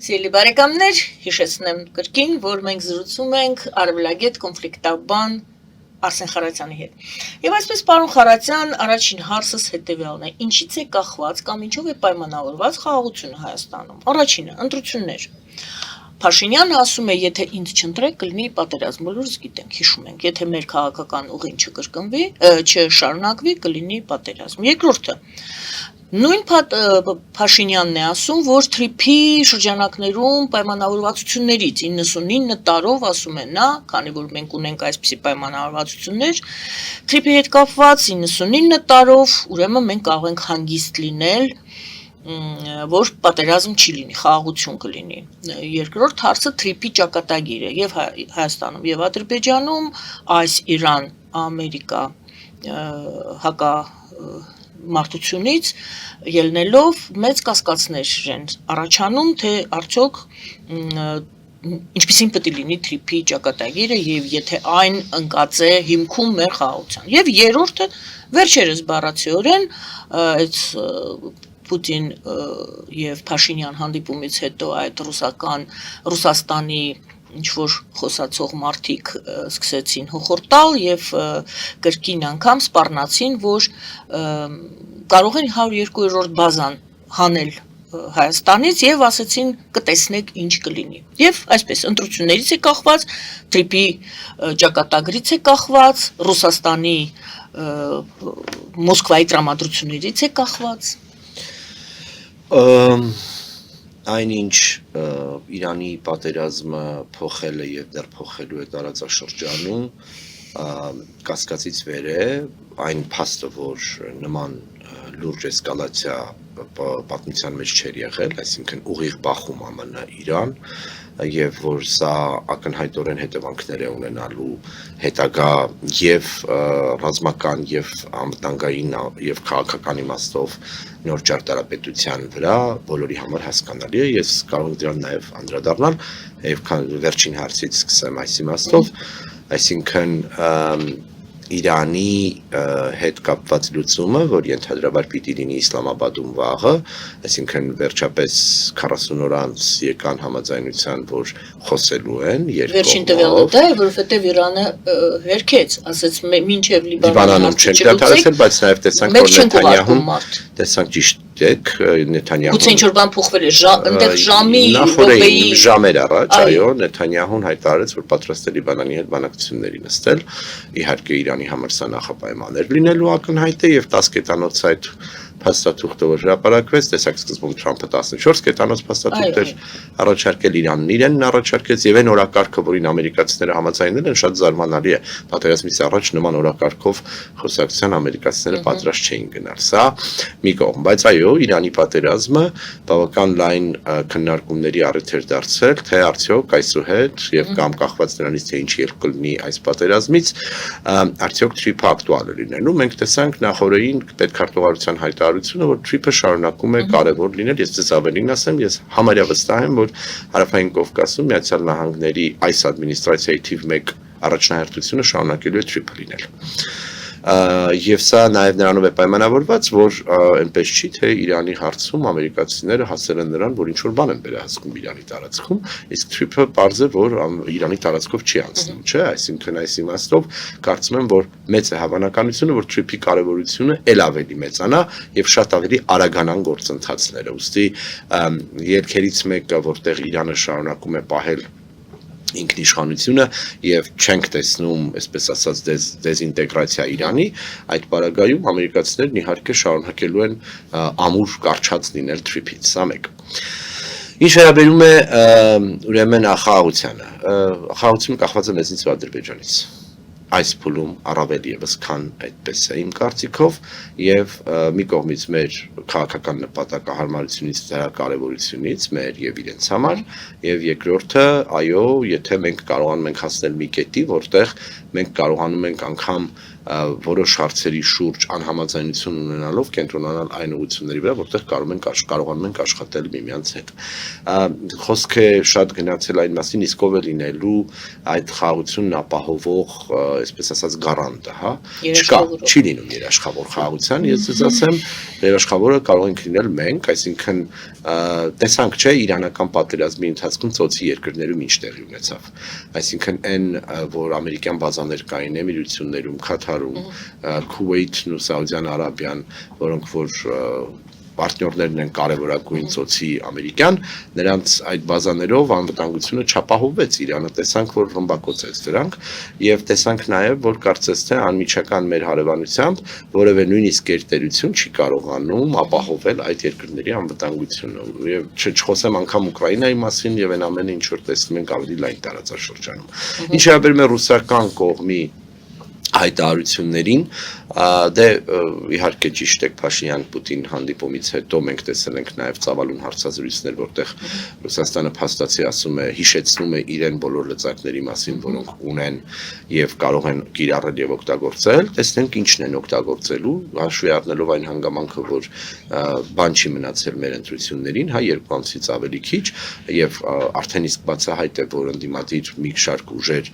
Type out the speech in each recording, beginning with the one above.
Սիրելի բարեկամներ, հիշեցնեմ կրկին, որ մենք զրուցում ենք արևելագետ կոնֆլիկտաբան Արսեն Խարատյանի հետ։ Եվ այսպես, պարոն Խարատյան, առաջին հարցս հետևյալն է. ինչից է կախված կամ ինչով է պայմանավորված խաղաղությունը Հայաստանում։ Առաջինը, ընտրություններ։ Փաշինյանը ասում է, եթե ինձ չընտրեք, կլինի պատերազմ, բոլորս գիտենք, հիշում ենք, եթե մեր քաղաքական ուղին չկրկնվի, չշարունակվի, կլինի պատերազմ։ Երկրորդը, նույն Փաշինյանն է ասում, որ թրիփի շրջանակներում պայմանավորվածություններից 99 տարով ասում է նա, քանի որ մենք ունենք այսպիսի պայմանավորվածություններ, թրիփի հետ կապված 99 տարով, ուրեմն մենք կարող ենք հանգիստ լինել, որ պատերազմ չի լինի, խաղաղություն կլինի։ Երկրորդ հարցը թրիփի ճակատագիր է եւ Հայաստանում եւ Ադրբեջանում այս Իրան-Ամերիկա հակա մարտությունից ելնելով մեծ կասկածներ են առաջանում, թե արդյոք ինչպիսին պետք է լինի թրիփի ճակատագիրը եւ եթե այն ընկած է հիմքում մեր խաղաղության։ Եվ երրորդը վերջերս բառացիորեն այդ Պուտին եւ Փաշինյան հանդիպումից հետո այդ Ռուսաստանի ինչ-որ խոսացող մարդիկ սկսեցին հոխորտալ եւ կրկին անգամ սպառնացին, որ կարող են 102-րդ բազան հանել Հայաստանից եւ ասեցին կտեսնեք ինչ կլինի։ Եվ այսպես ընտրություններից է կախված, թրիփի ճակատագրից է կախված, Ռուսաստանի Մոսկվայի տրամադրություններից է կախված։ Այնինչ Իրանի պատերազմը փոխել է եւ դեռ փոխելու է տարածաշրջանում կասկածից վեր է այն փաստը, որ նման լուրջ էսկալացիա պատմության մեջ չէր եղել, այսինքն ուղիղ բախում ԱՄՆ Իրան եւ որ սա ակնհայտորեն հետևանքներ է ունենալու հետագա եւ ռազմական եւ անվտանգային եւ քաղաքական իմաստով նոր ճարտարապետության վրա բոլորի համար հասկանալի է, ես կարող եմ դրան նաեւ անդրադառնալ եւ վերջին հարցից սկսեմ այս իմաստով, այսինքն Իրանի հետ կապված լուծումը, որ ենթադրաբար պիտի լինի Իսլամաբադում վաղը, այսինքն վերջապես 40 օր անց եկան համաձայնության, որ խոսելու են երկկողմով։ Վերջին տվյալը դա է, որովհետև Իրանը հերքեց, ասեց մինչև Լիբանանում չենք դադարեցել, բայց նաև տեսանք, որ Նեթանյահուն, տեսանք ճիշտ եք, Նեթանյահուն։ Գուցե ինչ-որ բան փոխվել է, այնտեղ ժամի, րոպեի ժամեր առաջ, այո, Նեթանյահուն հայտարարեց, որ պատրաստ է Լիբանանի հետ բանակցությունների նստել, իհարկե Իրանի համար սա նախապայման էր լինելու ակնհայտ է եւ 10 կետանոց այդ փաստաթուղթը որ հրապարակվեց, տեսակ սկզբում Թրամփը 14 կետանոց փաստաթուղթ էր առաջարկել Իրանն իրենն առաջարկեց եւ այն օրակարգը, որին ամերիկացիները համաձայնել են, շատ զարմանալի է։ Պատերազմից առաջ նման օրակարգով խոսակցության ամերիկացիները պատրաստ չէին գնալ։ Սա մի կողմ, բայց այո, Իրանի պատերազմը բավական լայն քննարկումների առիթ էր դարձել, թե արդյոք այսուհետ եւ կամ կախված նրանից թե ինչ ելք կլինի այս պատերազմից, արդյոք թրիփը ակտուալ է լինելու։ Մենք տեսանք նախորդին պետքարտուղարության հայտարարությունը, որ թրիփը շարունակում է կարևոր լինել, ես ձեզ ավելին ասեմ, ես համարյա վստահ եմ, որ Հարավային Կովկասում Միացյալ Նահանգների այս ադմինիստրացիայի թիվ 1 առաջնահերթությունը շարունակելու է թրիփը լինել։ Եվ սա նաև նրանով է պայմանավորված, որ այնպես չի, թե Իրանի հարցում ամերիկացիները հասել են նրան, որ ինչ-որ բան են վերահսկում Իրանի տարածքում, իսկ թրիփը պարզ է, որ Իրանի տարածքով չի անցնում, չէ, այսինքն այս իմաստով կարծում եմ, որ մեծ է հավանականությունը, որ թրիփի կարևորությունը ել ավելի մեծանա եւ շատ ավելի արագանան գործընթացները։ Ուստի ելքերից մեկը, որտեղ Իրանը շարունակում է պահել ինքնիշխանությունը եւ չենք տեսնում, այսպես ասած, դեզինտեգրացիա Իրանի, այդ պարագայում ամերիկացիներն իհարկե շարունակելու են ամուր կարճած լինել թրիփից, սա մեկ։ Ինչ վերաբերում է ուրեմն խաղաղությանը, խաղաղությունը կախված է մեզնից ու Ադրբեջանից։ Այս փուլում առավել եւս քան այդպես է իմ կարծիքով եւ մի կողմից մեր քաղաքական նպատակահարմարությունից դրա կարեւորությունից մեր եւ իրենց համար եւ երկրորդը այո եթե մենք կարողանում ենք հասնել մի կետի որտեղ մենք կարողանում ենք անգամ որոշ հարցերի շուրջ անհամաձայնություն ունենալով կենտրոնանալ այն ուղղությունների վրա, որտեղ կարողանում ենք աշխատել միմյանց հետ։ Խոսքը շատ գնացել այն մասին, իսկ ով է լինելու այդ խաղաղությունն ապահովող, այսպես ասած, գարանտը, հա։ Չկա, չի լինում երաշխավոր խաղաղության, ես ձեզ ասեմ, երաշխավորը կարող ենք լինել մենք, այսինքն տեսանք չէ իրանական պատերազմի ընթացքում ծոցի երկրներում ինչ տեղի ունեցավ։ Այսինքն այն, որ ամերիկյան բազաներ կային Էմիրություններում, Քաթարում, Քուվեյթն ու Սաուդյան Արաբիան, որոնք որ պարտներներն են կարևորագույն ծոցի ամերիկյան, նրանց այդ բազաներով անվտանգությունը չապահովվեց, Իրանը տեսանք, որ ռմբակոծեց դրանք, եւ տեսանք նաեւ, որ կարծես թե անմիջական մեր հարևանությամբ որևէ նույնիսկ գերտերություն չի կարողանում ապահովել այդ երկրների անվտանգությունը, եւ չխոսեմ անգամ Ուկրաինայի մասին եւ այն ամենը, ինչ որ տեսնում ենք ավելի լայն տարածաշրջանում։ Ինչ վերաբերում է ռուսական կողմի հայտարարություններին, դե իհարկե ճիշտ եք Փաշինյան-Պուտին հանդիպումից հետո մենք տեսել ենք նաև ծավալուն հարցազրույցներ, որտեղ Ռուսաստանը փաստացի ասում է, հիշեցնում է իրեն բոլոր լծակների մասին, որոնք ունեն եւ կարող են կիրառել եւ օգտագործել, տեսնենք ինչն են օգտագործելու, հաշվի առնելով այն հանգամանքը, որ բան չի մնացել մեր ընտրություններին, հա 2 ամսից ավելի քիչ եւ արդեն իսկ բացահայտ է, որ ընդդիմադիր մի շարք ուժեր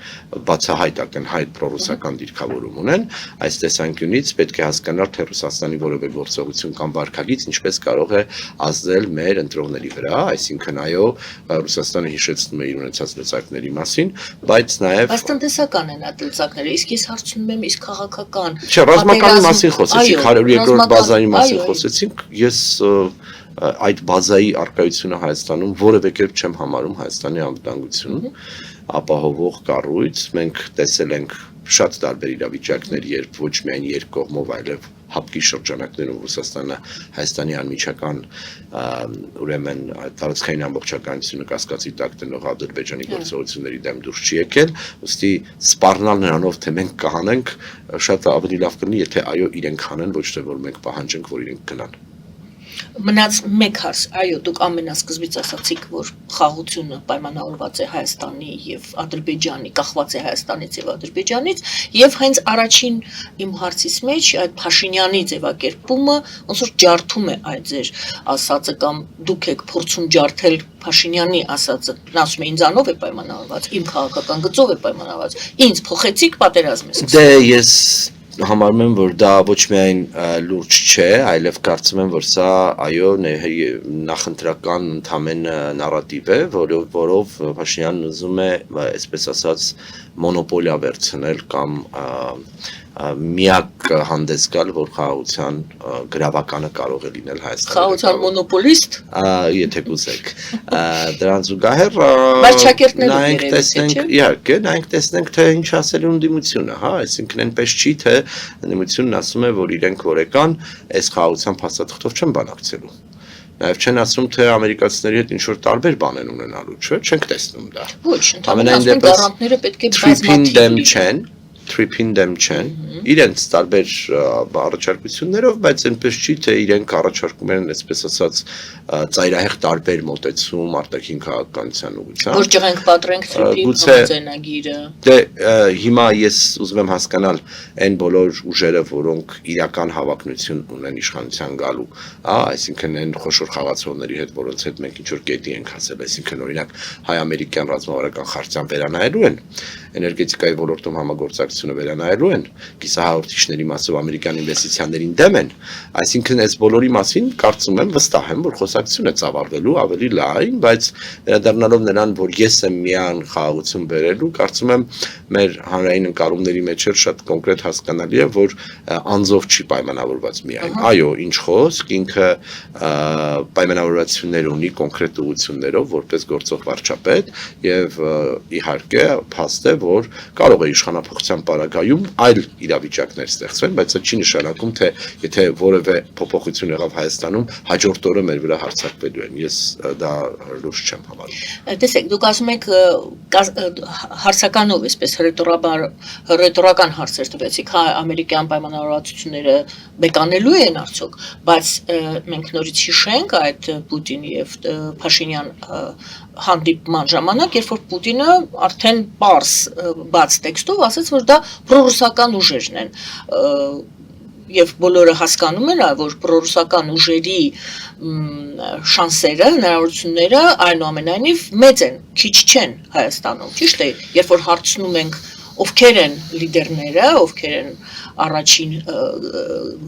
բացահայտ ակնհայտ պրոռուսական դիրքավորում ունեն, այս տեսանկյունից պետք է հասկանալ, թե Ռուսաստանի որևէ գործողություն կամ վարքագիծ ինչպես կարող է ազդել մեր ընտրողների վրա, այսինքն այո, Ռուսաստանը հիշեցնում է իր ունեցած լծակների մասին, բայց նաև Բայց տնտեսական են այդ լծակները, իսկ ես հարցնում եմ, իսկ քաղաքական Չէ, ռազմականի մասին խոսեցինք, 102-րդ բազայի մասին խոսեցինք, ես այդ բազայի արկայությունը Հայաստանում որևէ կերպ չեմ համարում Հայաստանի անվտանգությունը ապահովող կառույց, մենք տեսել ենք շատ տարբեր իրավիճակներ, երբ ոչ միայն երկկողմով, այլև հապկի շրջանակներում Ռուսաստանը Հայաստանի անմիջական ուրեմն տարածքային ամբողջականությունը կասկածի տակ դնող Ադրբեջանի գործողությունների դեմ դուրս չի եկել, ուստի սպառնալ նրանով, թե մենք կհանենք, շատ ավելի լավ կլինի, եթե այո իրենք հանեն, ոչ թե որ մենք պահանջենք, որ իրենք գնան։ Մնաց մեկ հարց, այո, դուք ամենասկզբից ասացիք, որ խաղաղությունը պայմանավորված է Հայաստանի եւ Ադրբեջանի, կախված է Հայաստանից եւ Ադրբեջանից, եւ հենց առաջին իմ հարցից մեջ այդ Փաշինյանի ձևակերպումը ոնց որ ջարդում է այդ ձեր ասածը կամ դուք եք փորձում ջարդել Փաշինյանի ասածը, նա ասում է ինձանով է պայմանավորված, իմ քաղաքական գծով է պայմանավորված, ինձ փոխեցիք պատերազմը։ Դե ես համարում եմ, որ դա ոչ միայն լուրջ չէ, այլև կարծում եմ, որ սա այո նախընտրական ընդամենը նարատիվ է, որով Փաշինյանն ուզում է, այսպես ասած, մոնոպոլիա վերցնել կամ միակ հանդես գալ, որ խաղաղության գրավականը կարող է լինել Հայաստանի։ Խաղաղության մոնոպոլիստ։ Եթե կուզեք։ Դրան զուգահեռ նայենք տեսնենք, իհարկե, նայենք տեսնենք, թե ինչ ասել է ընդդիմությունը, հա, այսինքն այնպես չի, թե ընդդիմությունն ասում է, որ իրենք որեկան այս խաղաղության փաստաթղթով չեն բանակցելու։ Նաև չեն ասում, թե ամերիկացիների հետ ինչ-որ տարբեր բան են ունենալու, չէ՞, չենք տեսնում դա։ Ոչ, ընդհանրապես գարանտները պետք է բազմաթիվ չեն, թրիփին դեմ չեն, իրենց տարբեր առաջարկություններով, բայց այնպես չի, թե իրենք առաջարկում են, այսպես ասած, ծայրահեղ տարբեր մոտեցում արտաքին քաղաքականության ուղղությամբ։ Որ ջղենք պատրենք թրիփի համաձայնագիրը։ Դե հիմա ես ուզում եմ հասկանալ այն բոլոր ուժերը, որոնք իրական հավակնություն ունեն իշխանության գալու, այսինքն այն խոշոր խաղացողների հետ, որոնց հետ մենք ինչ-որ կետի ենք հասել, այսինքն օրինակ հայ-ամերիկյան ռազմավարական խարծան վերանայելու են, էներգետիկայի ոլորտում համագործակցությունը վերանայելու են, կիսահաղորդիչների մասով ամերիկյան ինվեստիցիաներին դեմ են, այսինքն այս բոլորի մասին կարծում եմ, վստահ եմ, որ խոսակցություն է ծավալվելու ավելի լայն, բայց վերադառնալով նրան, որ ես եմ միան խաղաղություն բերելու, կարծում եմ մեր հանրային ընկալումների մեջ շատ կոնկրետ հասկանալի է, որ անձով չի պայմանավորված միայն։ Այո, ինչ խոսք, ինքը պայմանավորվածություններ ունի կոնկրետ ուղղություններով, որպես գործող վարչապետ եւ իհարկե փաստ է, որ կարող է իշխանափոխության պարագայում այլ իրավիճակներ ստեղծվեն, բայց դա չի նշանակում, թե եթե որևէ փոփոխություն եղավ Հայաստանում, հաջորդ օրը մեր վրա հարձակվելու են։ Ես դա լուրջ չեմ համարում։ Տեսեք, դուք ասում եք հարցականով, այսպես հռետորական հարցեր տվեցիք, հա, ամերիկյան պայմանավորվածությունները բեկանելու են արդյոք, բայց մենք նորից հիշենք այդ Պուտինի եւ Փաշինյան հանդիպման ժամանակ, երբ որ Պուտինը արդեն պարզ բաց տեքստով ասաց, որ դա դա պրոռուսական ուժերն են եւ բոլորը հասկանում են, որ պրոռուսական ուժերի շանսերը, հնարավորությունները այնուամենայնիվ մեծ են, քիչ չեն Հայաստանում, ճիշտ է, երբ որ հարցնում ենք ովքեր են լիդերները, ովքեր են առաջին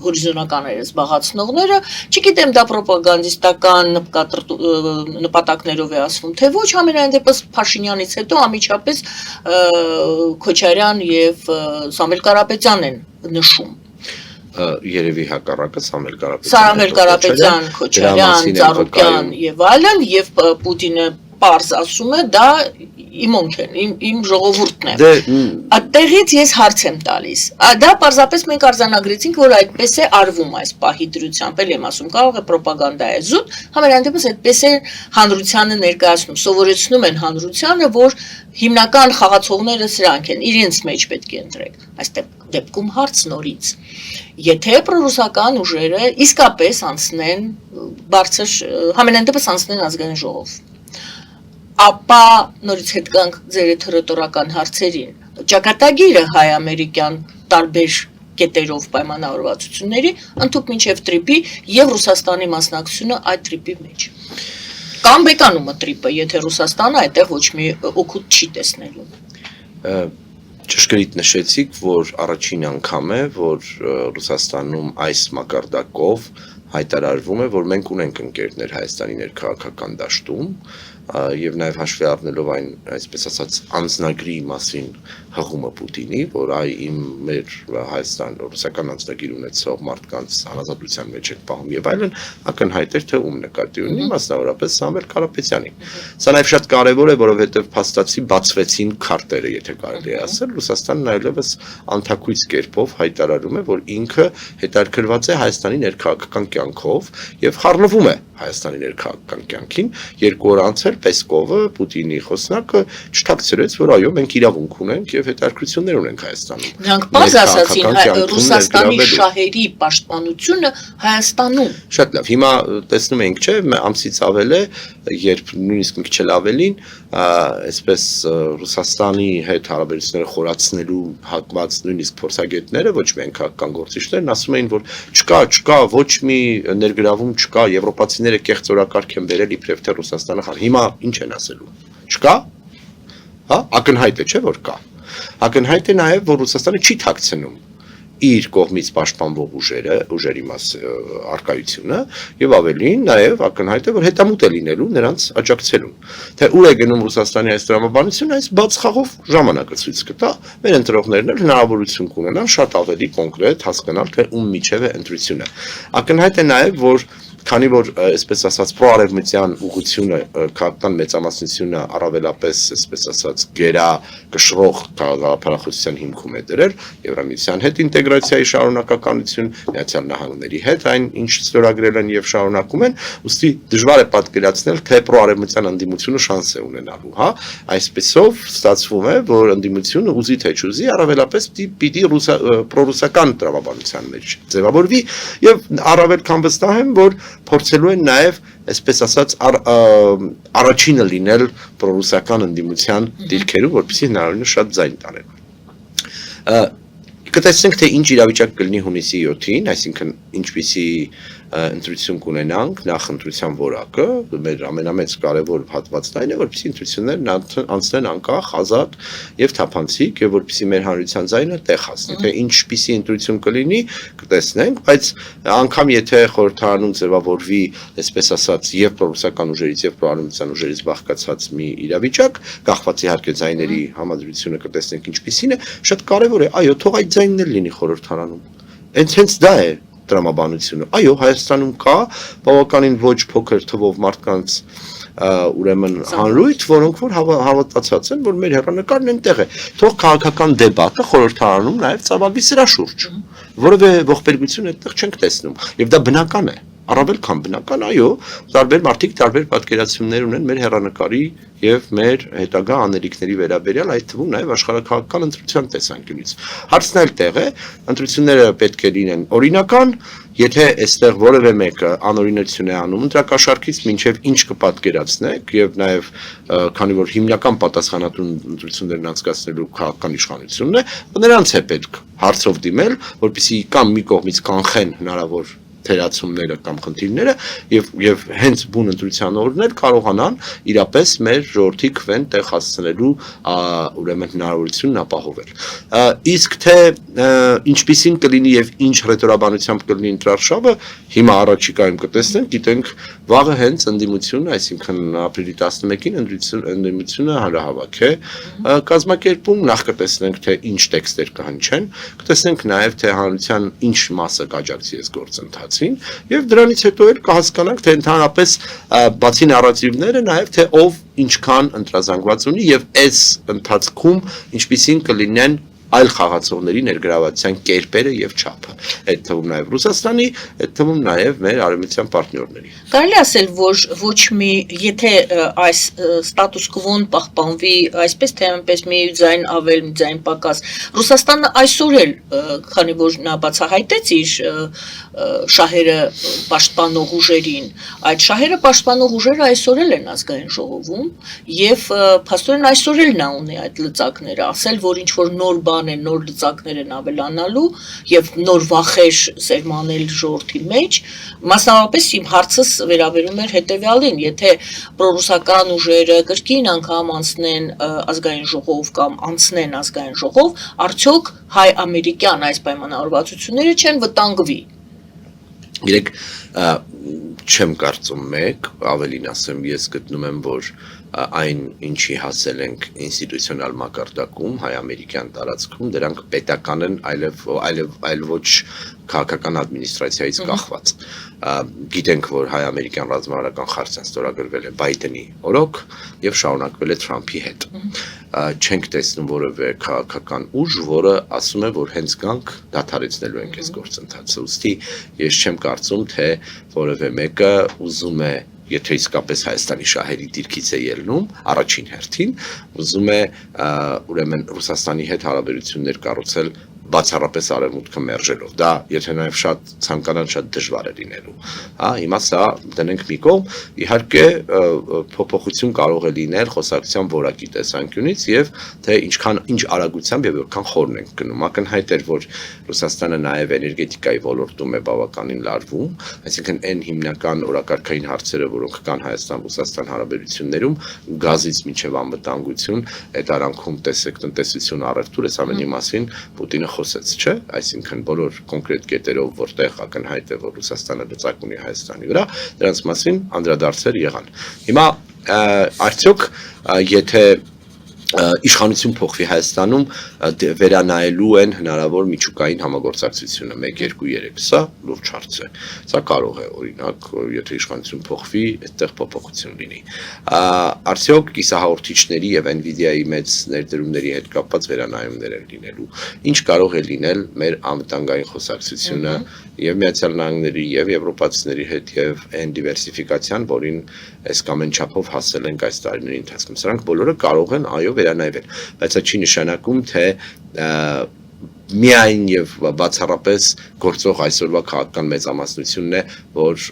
հորիզոնականները զբաղացնողները, չգիտեմ դա պրոպագանդիստական նպատակներով է ասվում, թե ոչ, ամենայն դեպս Փաշինյանից հետո անմիջապես Քոչարյան եւ Սամվել Կարապետյան են նշում։ Երևի հակառակը Սամվել Կարապետյան, Քոչարյան, Ծառուկյան եւ այլն, եւ Պուտինը պարզ ասում է, դա իմ իմ ժողովուրդն է։ Այդտեղից ես հարց եմ տալիս։ Դա պարզապես մենք արձանագրեցինք, որ այդպես է արվում այս պահի դրությամբ, էլ եմ ասում, կարող է պրոպագանդա է զուտ, համենայն դեպս այդպես է հանրությանը ներկայացնում, սովորեցնում են հանրությանը, որ հիմնական խաղացողները սրանք են, իրենց մեջ պետք է ընտրեք։ Այս դեպքում հարց նորից։ Եթե պրոռուսական ուժերը իսկապես անցնեն բարձր, համենայն դեպս անցնեն ազգային ժողով, ապա նորից հետ գանք ձեր հռետորական հարցերին։ Ճակատագիրը հայ-ամերիկյան տարբեր կետերով պայմանավորվածությունների ընդհանուր մինչև տրիպի եւ Ռուսաստանի մասնակցությունը այդ տրիպի մեջ։ Կամ բեկանումը տրիպը, եթե Ռուսաստանը այդտեղ ոչ մի օգուտ չի տեսնելու։ Ճշգրիտ նշեցիք, որ առաջին անգամ է, որ Ռուսաստանում այս մակարդակով հայտարարվում է, որ մենք ունենք ընկերներ Հայաստանի ներքաղաքական դաշտում եւ նաեւ հաշվի առնելով այն, այսպես ասած, անձնագրի մասին հղումը Պուտինի, որ մեր Հայաստան ռուսական անձնագիր ունեցող մարդկանց անազատության մեջ է պահում եւ այլն, ակնհայտ էր թե ում նկատի ունի, մասնավորապես Սամվել Կարապետյանի։ Սա նաեւ շատ կարեւոր է, որովհետեւ փաստացի բացվեցին քարտերը, եթե կարելի է ասել, Ռուսաստանն այլևս անթակույց կերպով հայտարարում է, որ ինքը հետաքրքրված է Հայաստանի ներքաղաքական կյանքով եւ խառնվում է Հայաստանի ներքաղաքական կյանքին։ 2 օր անց Պեսկովը, Պուտինի խոսնակը չթաքցրեց, որ այո, մենք իրավունք ունենք եւ հետաքրքրություններ ունենք Հայաստանում։ Նրանք բաց ասացին Ռուսաստանի շահերի պաշտպանությունը Հայաստանում։ Շատ լավ։ Հիմա տեսնում ենք, չէ, ամսից ավել է, երբ նույնիսկ մի քիչ էլ ավելին, այսպես Ռուսաստանի հետ հարաբերությունները խորացնելու հակված նույնիսկ փորձագետները, ոչ միայն քաղաքական գործիչներն, ասում էին, որ չկա ոչ մի ներգրավում չկա, եվրոպացիները կեղծ օրակարգ են բերել իբրև թե Ռուսաստանը խաղ։ Հիմա ինչ են ասելու։ Չկա։ Հա, ակնհայտ է, չէ՞ որ կա։ Ակնհայտ է նաև, որ Ռուսաստանը չի թաքցնում իր կողմից պաշտպանվող ուժերի արկայությունը եւ ավելին նաև ակնհայտ է, որ հետամուտ է լինելու նրանց աջակցելուն։ Թե ուր է գնում Ռուսաստանի այս տրամաբանությունը, այս բաց խաղով ժամանակը ցույց կտա, մեր ընտրողներն էլ հնարավորություն կունենան շատ ավելի կոնկրետ հասկանալ, թե ում միջև է ընտրությունը։ Ակնհայտ է նաև, որ քանի որ այսպես ասած պրոարևմտյան ուղղությունը քաղաքական մեծամասնությունը առավելապես այսպես ասած գերա կշռող քաղաքապարախոսության հիմքում է դրել Եվրամիության հետ ինտեգրացիայի շարունակականություն, Միացյալ Նահանգների հետ այն ինչ ստորագրել են եւ շարունակում են, ուստի դժվար է պատկերացնել, թե պրոարևմտյան ընդդիմությունը շանս է ունենալու, հա, այսպեսով ստացվում է, որ ընդդիմությունը ուզի թե չուզի առավելապես պիտի պրոռուսական տրամաբանության մեջ ձևավորվի եւ առավել քան վստահ եմ, որ փորձելու են նաև, այսպես ասած, առաջինը լինել պրոռուսական ընդդիմության դիրքերում, որպեսզի հնարավորինս շատ ձայն տանեն։ Կտեսնենք, թե ինչ իրավիճակ կլինի հունիսի 7-ին, այսինքն ինչպիսի ընտրություն կունենանք, նախ ընտրության որակը, մեր ամենամեծ կարևոր հատվածն այն է, որպեսզի ընտրություններն անցնեն անկախ, ազատ եւ թափանցիկ, եւ որպեսզի մեր հանրության ձայնը տեղ հասնի, թե ինչպիսի ընտրություն կլինի, կտեսնենք, բայց անգամ եթե խորհրդարանում ձևավորվի, այսպես ասած, եւ պրոռուսական ուժերից եւ պրոարևմտյան ուժերից բաղկացած մի իրավիճակ, կախված իհարկե ձայների համադրությունը կտեսնենք ինչպիսին է, շատ կարևոր է, այո, թող այդ ձայնն էլ լինի խորհրդարանում։ Հենց դա է տրամաբանությունը։ Այո, Հայաստանում կա բավականին ոչ փոքր թվով մարդկանց ուրեմն հանրույթ, որոնք որ հավատացած են, որ մեր հեռանկարն այնտեղ է։ Թող քաղաքական դեբատը խորհրդարանում նաև ծավալվի սրա շուրջ, որովհետև ողբերգություն այդտեղ չենք տեսնում, եւ դա բնական է։ Առավել քան բնական, այո, տարբեր մարդիկ տարբեր պատկերացումներ ունեն մեր հեռանկարի եւ մեր հետագա անելիքների վերաբերյալ, այդ թվում նաեւ աշխարհաքաղաքական ընտրության տեսանկյունից։ Հարցն այլ տեղ է, ընտրությունները պետք է լինեն օրինական, եթե այստեղ որևէ մեկը անօրինություն է անում ընտրակաշառքից, մինչեւ ինչ կպատկերացնեք եւ նաեւ քանի որ հիմնական պատասխանատուն ընտրություններն անցկացնելու քաղաքական իշխանությունն է, նրանց է պետք հարցով դիմել, որպեսզի կամ մի կողմից կանխեն հնարավոր թերացումները կամ խնդիրները եւ հենց բուն ընտրության օրն էլ կարողանան իրապես մեր ժողովրդի քվեն տեղ հասցնելու ուրեմն հնարավորությունն ապահովել։ Իսկ թե ինչպիսին կլինի եւ ինչ ռետորաբանությամբ կլինի ընտրարշավը, հիմա առաջիկայում կտեսնենք, գիտենք վաղը հենց ընդդիմությունը, այսինքն ապրիլի 11-ին ընդդիմությունը հանրահավաք է կազմակերպում, նախ կտեսնենք թե ինչ տեքստեր կհնչեն, կտեսնենք նաեւ թե հանրության ինչ մասը կաջակցի այս գործընթացին եւ դրանից հետո էլ կհասկանանք թե ընդհանրապես բացի նարատիվները նաեւ թե ով ինչքան ընտրազանգված ունի եւ այս ընթացքում ինչպիսին կլինեն այլ խաղացողների ներգրավվածության կերպերը եւ չափը։ Այդ թվում նաեւ Ռուսաստանի, այդ թվում նաեւ մեր արևմտյան պարտներների։ Կարելի ասել, որ ոչ մի, եթե այս ստատուս քվոն պահպանվի, այսպես թե այնպես մի ձայն ավել, մի ձայն պակաս, Ռուսաստանը այսօր էլ, քանի որ նա բացահայտեց իր շահերը պաշտպանող ուժերին, այդ շահերը պաշտպանող ուժերը այսօր էլ են ազգային ժողովում եւ փաստորեն այսօր էլ նա ունի այդ լծակները, ասել, որ ինչ որ նոր բան է, նոր լծակներ են ավելանալու եւ նոր վախեր սերմանել ժողովրդի մեջ, մասնավորապես իմ հարցս վերաբերում էր հետեւյալին, եթե պրոռուսական ուժերը կրկին անգամ անցնեն ազգային ժողով կամ անցնեն ազգային ժողով, արդյոք հայ-ամերիկյան այս պայմանավորվածությունները չեն վտանգվի։ Իրեք չեմ կարծում մեկ, ավելին ասեմ, ես գտնում եմ, որ այն ինչի հասել ենք ինստիտուցիոնալ մակարդակում հայ-ամերիկյան տարածքում, դրանք պետական են այլ ոչ քաղաքական ադմինիստրացիայից կախված։ Գիտենք, որ հայ-ամերիկյան ռազմավարական խարծան ստորագրվել է Բայդենի օրոք եւ շարունակվել է Թրամփի հետ։ Չենք տեսնում որևէ քաղաքական ուժ, որը ասում է, որ հենց գանք դադարեցնելու ենք այս գործընթացը։ Ուստի ես չեմ կարծում, թե որևէ մեկը ուզում է եթե իսկապես Հայաստանի շահերի դիրքից է ելնում, առաջին հերթին, ուզում է ուրեմն Ռուսաստանի հետ հարաբերություններ կառուցել բացառապես արևմուտքը մերժելով։ Դա եթե նաև շատ ցանկանան շատ դժվար է լինելու։ Հիմա սա դնենք մի կողմ, իհարկե փոփոխություն կարող է լինել խոսակցության որակի տեսանկյունից եւ թե ինչ արագությամբ եւ որքան խորն ենք գնում։ Ակնհայտ էր, որ Ռուսաստանը նաև էներգետիկայի ոլորտում է բավականին լարվում, այսինքն այն հիմնական օրակարգային հարցերը, որոնք կան Հայաստան-Ռուսաստան հարաբերություններում, գազից մինչև անվտանգություն, այդ արանքում տեսեք տնտեսություն, առևտուր, այս ամենի մասին Պուտինը խոսեց, չէ, այսինքն բոլոր կոնկրետ կետերով, որտեղ ակնհայտ է, որ Ռուսաստանը լծակ ունի Հայաստանի վրա, դրանց մասին անդրադարձեր եղան։ Հիմա արդյոք եթե իշխանություն փոխվի Հայաստանում վերանայելու են հնարավոր միջուկային համագործակցությունը 1, 2, 3, սա լուրջ հարց է։ Սա կարող է, օրինակ, եթե իշխանություն փոխվի, այդտեղ փոփոխություն լինի։ Արդյոք կիսահաղորդիչների եւ Nvidia-ի մեծ ներդրումների հետ կապված վերանայումներ են լինելու։ Ինչ կարող է լինել մեր անվտանգային խոսակցությունը եւ Միացյալ Նահանգների եւ եվրոպացիների հետ եւ այն դիվերսիֆիկացիան, որին այս կամ այն չափով հասել ենք այս տարիների ընթացքում։ Սրանք բոլորը կարող են այո վերանայվել, բայց դա չի նշանակում, թե միայն եւ բացառապես գործող այսօրվա քաղաքական մեծամասնությունն է, որ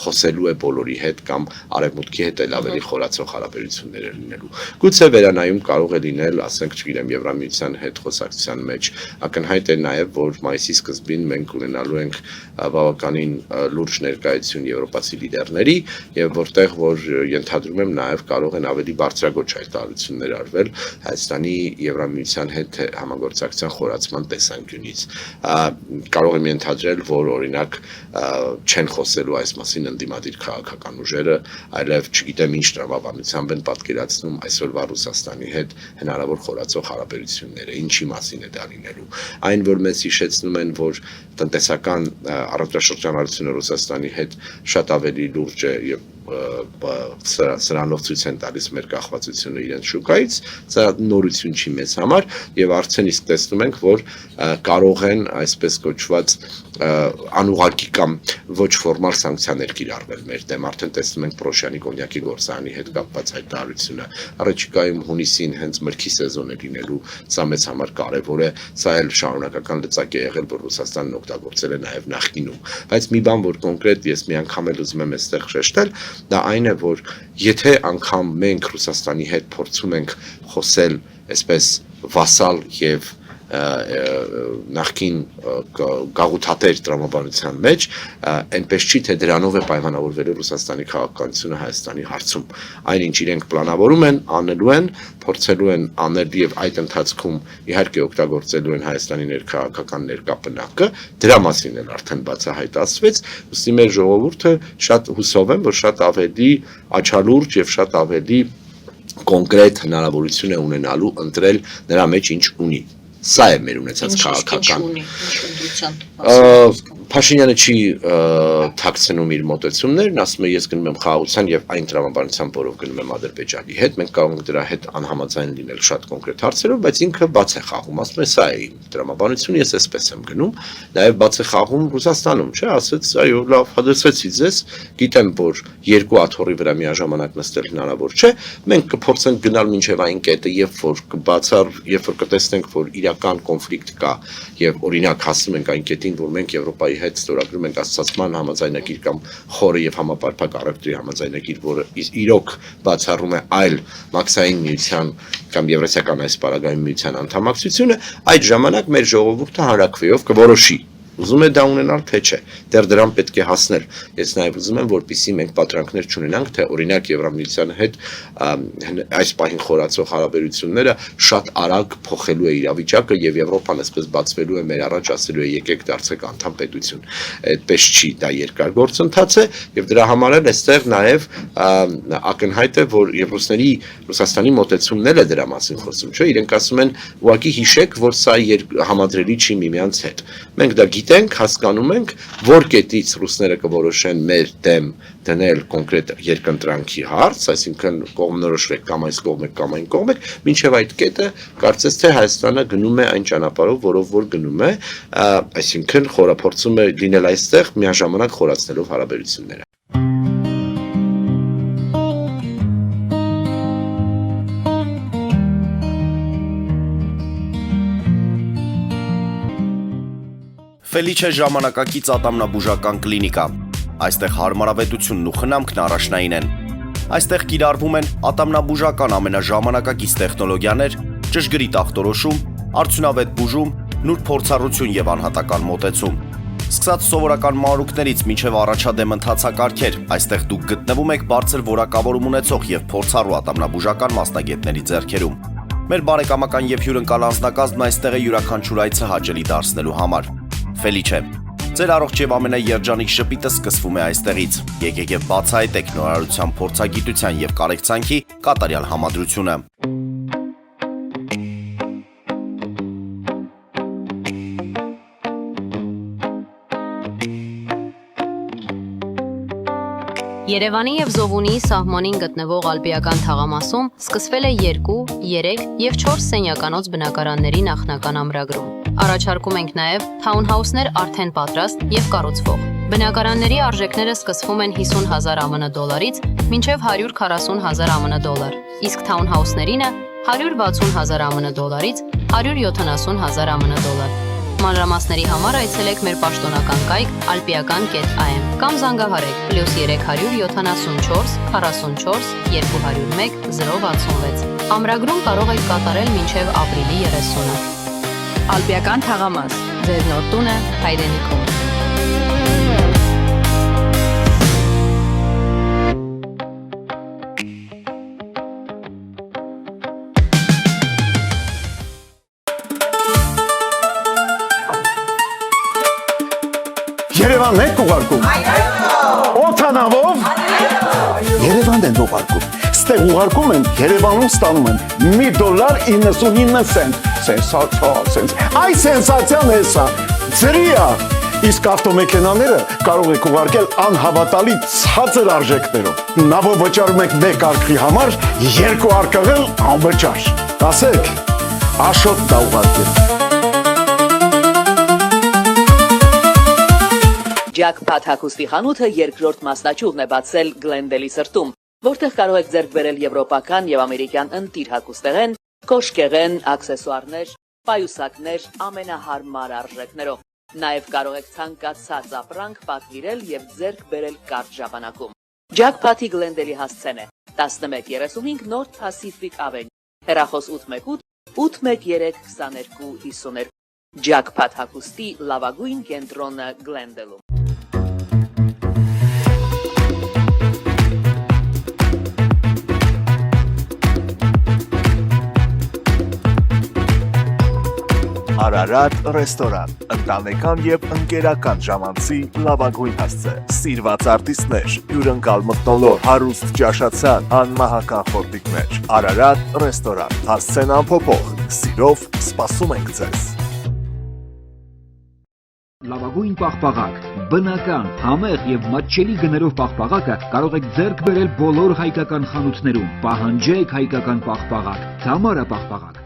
խոսելու է բոլորի հետ կամ արևմուտքի հետ էլ ավելի խորացող հարաբերություններ լինելու։ Գուցե վերանայում կարող է լինել, ասենք, չգիտեմ, Եվրամիության հետ խոսակցության մեջ, ակնհայտ է նաեւ, որ մայիսի սկզբին մենք ունենալու ենք բավականին լուրջ ներկայություն եվրոպացի լիդերների եւ որտեղ որ ենթադրում եմ նաեւ կարող են ավելի բարձրագույն հայտարարություններ արվել Հայաստանի Եվրամիության հետ համագործակցության խորացման տեսանկյունից կարող եմ ենթադրել, որ օրինակ չեն խոսելու այս մասին ընդդիմադիր քաղաքական ուժերը, այլև չգիտեմ ինչ տրամաբանությամբ են պատկերացնում այսօրվա Ռուսաստանի հետ հնարավոր խորացող հարաբերությունները, ինչի մասին է դա լինելու։ Այն, որ մեզ հիշեցնում են, որ տնտեսական առողջաշրջանառությունը Ռուսաստանի հետ շատ ավելի լուրջ է եւ սրանով ցույց են տալիս մեր կախվածությունը իրենց շուկայից, սա նորություն չի մեզ համար եւ արդեն իսկ տեսնում ենք, որ կարող են այսպես կոչված անուղակի կամ ոչ ֆորմալ սանկցիաներ կիրառվել մեր դեմ, արդեն տեսնում ենք Պրոշյանի կոնյակի գործարանի հետ կապված հայտարարությունը, առաջիկայում հունիսին հենց մրգի սեզոն է լինելու, սա մեզ համար կարևոր է, սա էլ շարունակական լծակ է եղել, որ Ռուսաստանն օգտագործել է նաև նախկինում, բայց մի բան, որ կոնկրետ ես մի անգամ էլ ուզում եմ այստեղ շեշտել, դա այն է, որ եթե անգամ մենք Ռուսաստանի հետ փորձում ենք խոսել այսպես վասալ եւ նախքին գաղութատեր տրամաբանության մեջ, այնպես չի, թե դրանով է պայմանավորվելու Ռուսաստանի քաղաքականությունը Հայաստանի հարցում։ Այնինչ իրենք պլանավորում են, անելու են, փորձելու են անել եւ այդ ընթացքում իհարկե օգտագործելու են Հայաստանի ներքաղաքական ներկապնակը, դրա մասին էլ արդեն բացահայտացվեց, ուստի մեր ժողովուրդը շատ հուսով եմ, որ շատ ավելի աչալուրջ եւ շատ ավելի կոնկրետ հնարավորություն է ունենալու ընտրել նրա մեջ ինչ ունի։ Սա է մեր ունեցած քաղաքական։ Փաշինյանը չի թաքցնում իր մոտեցումներն, ասում է ես գնում եմ խաղաղության եւ այն տրամաբանության, որով գնում եմ Ադրբեջանի հետ, մենք կարող ենք դրա հետ անհամաձայն լինել շատ կոնկրետ հարցերով, բայց ինքը բաց է խաղում, ասում է սա է իմ տրամաբանությունը, ես էսպես եմ գնում, նաեւ բաց է խաղում Ռուսաստանում, չէ, ասեց, այո, լավ, հադեցվեցի ձեզ, գիտեմ, որ երկու աթոռի վրա միաժամանակ նստել հնարավոր չէ, մենք կփորձենք գնալ մինչեւ այն կետը, երբ որ կտեսնենք, որ իրական կոնֆլիկտ կա եւ օրինակ հասնում ենք այն կետին, որ մենք Եվրոպայի հետ ստորագրում ենք ասոցիացիան համաձայնագիր կամ խորը եւ համապարփակ առևտրի համաձայնագիր, որը իրոք բացառում է այլ մաքսային միության կամ եվրասիական այս պարագայում միության անդամակցությունը, այդ ժամանակ մեր ժողովուրդը հանրակրվեով կորոշի ուզում է դա ունենալ թե չէ, դեռ դրան պետք է հասնել։ Ես նաև ուզում եմ, որպեսզի մենք պատրանքներ չունենանք, թե օրինակ Եվրամիության հետ այս պահին խորացող հարաբերությունները շատ արագ փոխելու է իրավիճակը եւ Եվրոպան այսպես բացվելու է մեր առաջ, ասելու է եկեք դարձեք անդամ պետություն։ Այդպես չի, դա երկար գործընթաց է եւ դրա համար էլ այստեղ նաև ակնհայտ է, որ եւ Ռուսաստանի մոտեցումն է դրա մասին խոսում, չէ՞, իրենք ասում են ուղղակի հիշեք, որ սա համադրելի չի միմյանց հետ։ Մենք դա գիտենք, հասկանում ենք, որ կետից ռուսները կորոշեն մեր դեմ դնել կոնկրետ երկընտրանքի հարց, այսինքն կողմնորոշվեք կամ այս կողմեք կամ այն կողմեք, մինչև այդ կետը կարծես թե Հայաստանը գնում է այն ճանապարհով, որով որ գնում է, այսինքն փորձում է լինել այստեղ միաժամանակ խորացնելով հարաբերությունները։ Ֆելիչե ժամանակակից ատամնաբուժական կլինիկա։ Այստեղ հարմարավետությունն ու խնամքն առաջնային են։ Այստեղ կիրառվում են ատամնաբուժական ամենաժամանակակից տեխնոլոգիաներ, ճշգրիտ ախտորոշում, արդյունավետ բուժում, նուրբ փորձառություն եւ անհատական մոտեցում։ Սկսած սովորական մանրուքներից մինչև առաջադեմ ընթացակարգեր, այստեղ դուք գտնվում եք բարձր որակավորում ունեցող եւ փորձառու ատամնաբուժական մասնագետների ձեռքերում։ Մեր բարեկամական եւ հյուրընկալ անձնակազմն այստեղ է յուրաքանչյուր այցը հաճելի դարձնելու համար։ Ֆելիչե, ձեր առողջ եւ ամենաերջանիկ շպիտը սկսվում է այստեղից։ Եկեք եւ բացահայտեք նորարարության փորձագիտության եւ կարեկցանքի կատարյալ համադրությունը։ Երևանի եւ Զովունիի սահմանին գտնվող ալպիական թաղամասում սկսվել է 2, 3 եւ 4 սենյականոց բնակարանների նախնական ամրագրում։ Առաջարկում ենք նաեւ թաունհաուսներ արդեն պատրաստ եւ կառուցվող։ Բնակարանների արժեքները սկսվում են 50,000 ԱՄՆ դոլարից մինչև 140,000 ԱՄՆ դոլար, իսկ թաունհաուսներինը 160,000 ԱՄՆ դոլարից 170,000 ԱՄՆ դոլար։ Մանրամասների համար այցելեք մեր պաշտոնական կայք alpiakan.am կամ զանգահարեք +374 44 201 066։ Ամրագրում կարող եք կատարել մինչև ապրիլի 30-ը։ Ալպիական թաղամաս, ձեր նոր տունը Հայրենիքում։ Երևանն եք ուղարկում։ Օթանավով։ Երևանն են ուղարկում։ Ստեղ ուղարկում են, Երևանում ստանում են $1.99 սենսացիա։ Այս սենսացիան է սա։ Ծրիա։ Իսկ ավտոմեքենաները կարող եք ուղարկել անհավատալի ցածր արժեքներով։ Նավով վճարում եք 1 արկղի համար 2 արկղ անվճար։ Ասեք, Աշոտ դա ուղարկել։ Jackpot հագուստի խանութը երկրորդ մասնաճյուղն է բացել Գլենդելի սրտում, որտեղ կարող եք ձեռք բերել եվրոպական եւ ամերիկյան ընտիր հագուստեղեն, կոշկեղեն, աքսեսուարներ, պայուսակներ ամենահարմար արժեքներով։ Նաեւ կարող եք ցանկացած ապրանք պատվիրել եւ ձեռք բերել կարճ ժամանակում։ Jackpot-ի Գլենդելի հասցեն է 1135 North Pacific Avenue, հեռախոս 818 813 2252 Jackpot հագուստի լավագույն կենտրոնը Գլենդելում։ Արարատ ռեստորան, ընտանեկան եւ ընկերական ժամանցի լավագույն հասցե, սիրված արտիստներ, հյուրընկալ մթնոլորտ, հարուստ ճաշացան, անմահական խորտիկներ, Արարատ ռեստորան, հասցեն անփոփոխ, սիրով սպասում ենք ձեզ։ Լավագույն պաղպաղակ, բնական, համեղ եւ մատչելի գներով պաղպաղակը կարող եք ձեռք բերել բոլոր հայկական խանութներում։ Պահանջեք հայկական պաղպաղակ, Թամարա պաղպաղակ։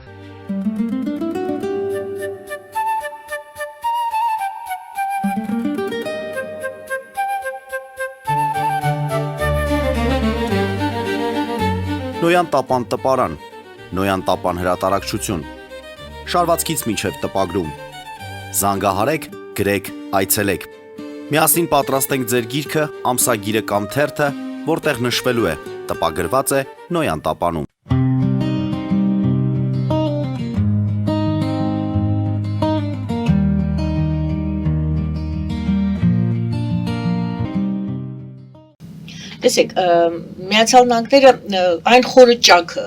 Նոյան տապան տպարան, Նոյան տապան հրատարակչություն, շարվածքից մինչև տպագրում, զանգահարեք, գրեք, այցելեք, միասին պատրաստենք ձեր գիրքը, ամսագիրը կամ թերթը, որտեղ նշվելու է, տպագրված է Նոյան տապանում։ Տեսեք, Միացյալ Նահանգները այն խորը ճաքը,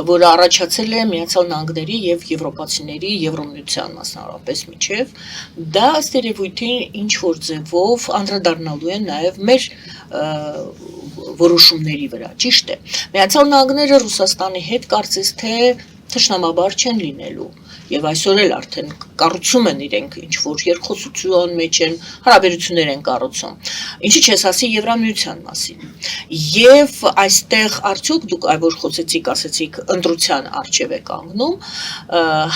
որը առաջացել է Միացյալ Նահանգների եւ եվրոպացիների Եվրոմիության մասնավորապես միջև, դա ըստ երևույթին ինչ որ ձևով անդրադառնալու է նաեւ մեր որոշումների վրա, ճիշտ է։ Միացյալ Նահանգները Ռուսաստանի հետ կարծես թե թշնամաբար չեն լինելու եւ այսօր էլ արդեն կառուցում են իրենք ինչ որ երկխոսություն մեջ են, հարաբերություններ են կառուցում։ Ինչի՞ չես ասի Եվրամիության մասին։ Եվ այստեղ արդյոք դուք այ որ խոսեցիք, ասեցիք ընտրության արժև է կանգնում,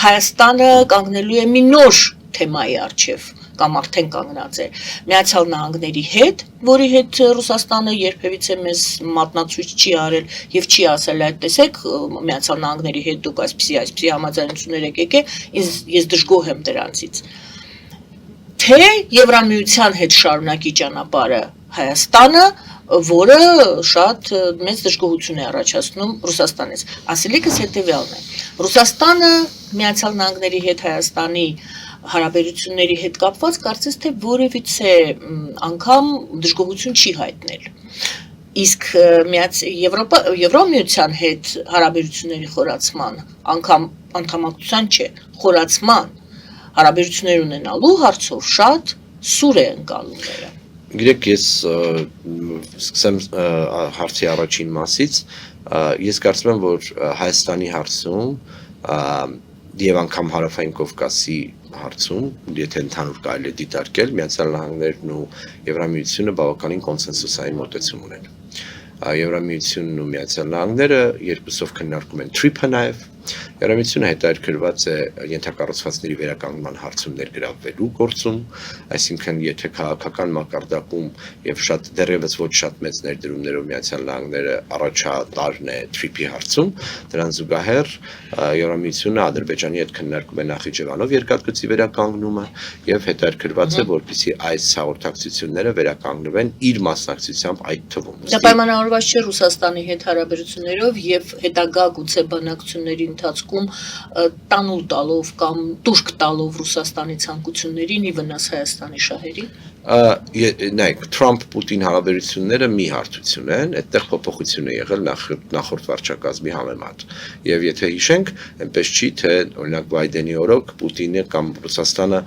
Հայաստանը կանգնելու է մի նոր թեմայի արժև կամ արդեն կանգնած է Միացյալ Նահանգների հետ, որի հետ Ռուսաստանը երբևիցե մեզ մատնացույց չի արել եւ չի ասել այդ տեսեք Միացյալ Նահանգների հետ դուք այսպիսի համաձայնություններ եք եկել, ես դժգոհ եմ դրանցից։ Թե Եվրամիության հետ շարունակի ճանապարհը Հայաստանը, որը շատ մեծ դժգոհություն է առաջացնում Ռուսաստանից։ Ասելիքս հետեւյալն է. Ռուսաստանը Միացյալ Նահանգների հետ Հայաստանի հարաբերությունների հետ կապված կարծես թե որևիցե անգամ դժգոհություն չի հայտնել։ Իսկ Եվրոմիության հետ հարաբերությունների խորացման, անգամ անդամակցության չէ, խորացման հարաբերություններ ունենալու հարցով շատ սուր է ընկալումները։ Գիտեք, ես սկսեմ հարցի առաջին մասից, ես կարծում եմ, որ Հայաստանի հարցում եւ անգամ Հարավային Կովկասի հարցում, եթե ընդհանուր կարելի է դիտարկել, Միացյալ Նահանգներն ու Եվրամիությունը բավականին կոնսենսուսային մոտեցում ունեն։ Եվրամիությունն ու Միացյալ Նահանգները երկուսով քննարկում են TRIP-ը նաև, Եվրամիությունը հետաքրքրված է ենթակառուցվածքների վերականգնման հարցում ներգրավվելու գործում, այսինքն եթե քաղաքական մակարդակում եւ շատ դեռևս ոչ շատ մեծ ներդրումներով Միացյալ Նահանգները առաջատարն է TRIP-ի հարցում, դրան զուգահեռ Եվրամիությունը Ադրբեջանի հետ քննարկում է Նախիջևանով երկաթգծի վերականգնումը եւ հետաքրքրված է որպեսզի այս հաղորդակցությունները վերականգնվեն իր մասնակցությամբ այդ թվում։ Դա պայմանավորված չէ Ռուսաստանի հետ հարաբերություններով եւ հետագա գուցե բանակցությունների ընթացքում տանուլ տալով կամ տուրք տալով Ռուսաստանի ցանկություններին ի վնաս Հայաստանի շահերի։ Նայեք, Թրամփ-Պուտին հարաբերությունները մի հարթություն են, այդտեղ փոփոխություն է եղել նախորդ վարչակազմի համեմատ։ Եվ եթե հիշենք, այնպես չի, թե օրինակ Բայդենի օրոք Պուտինը կամ Ռուսաստանը,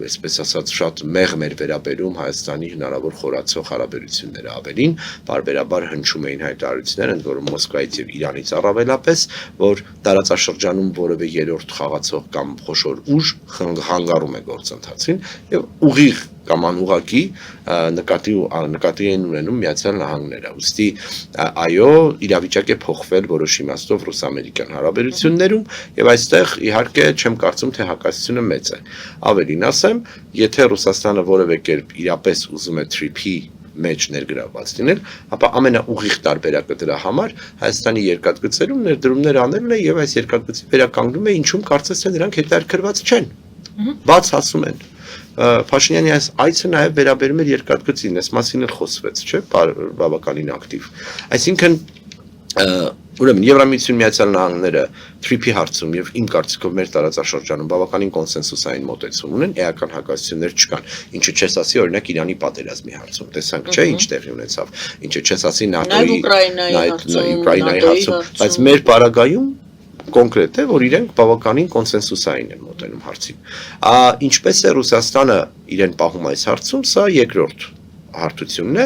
այսպես ասած, շատ մեղմ էր վերաբերում Հայաստանի հնարավոր խորացող հարաբերությունները ավելին, բարբերաբար հնչում էին հայտարարություններ, ընդ որում Մոսկվայից եւ Իրանից առավելապես, որ տարածաշրջանում որևէ երրորդ խաղացող կամ խոշոր ուժ հանգարում է գործընթացին եւ ուղիղ կամ անուղղակի նկատի են ունենում Միացյալ Նահանգները։ Ուստի այո, իրավիճակ է փոխվել որոշ իմաստով ռուս-ամերիկյան հարաբերություններում, եւ այստեղ իհարկե չեմ կարծում, թե հակասությունը մեծ է։ Ավելին ասեմ, եթե Ռուսաստանը որևէ կերպ իրապես ուզում է TRIP-ի մեջ ներգրավված լինել, ապա ամենաուղիղ տարբերակը դրա համար Հայաստանի երկաթգծերում ներդրումներ անելն է եւ այս երկաթգծի վերականգնում է, ինչում կարծես թե նրանք հետաքրքրված չեն։ Բաց ասում են։ Փաշինյանի այս այցը նաև վերաբերում էր երկաթգծին, այս մասին էլ խոսվեց, չէ՞, բավականին ակտիվ։ Այսինքն ուրեմն Եվրամիություն Միացյալ Նահանգները TRIP-ի հարցում եւ իմ կարծիքով մեր տարածաշրջանում բավականին կոնսենսուսային մոտեցում ունեն, էական հակասություններ չկան, ինչը չես ասի օրինակ Իրանի պատերազմի հարցում, տեսանք չէ ինչ տեղի ունեցավ, ինչը չես ասի ՆԱՏՕ-ի, Ուկրաինայի հարցում, բայց մեր պարագայում կոնկրետ է, որ իրենք բավականին կոնսենսուսային են մոտենում հարցին։ Ինչպես է Ռուսաստանը իրեն պահում այս հարցում, սա երկրորդ հարթությունն է,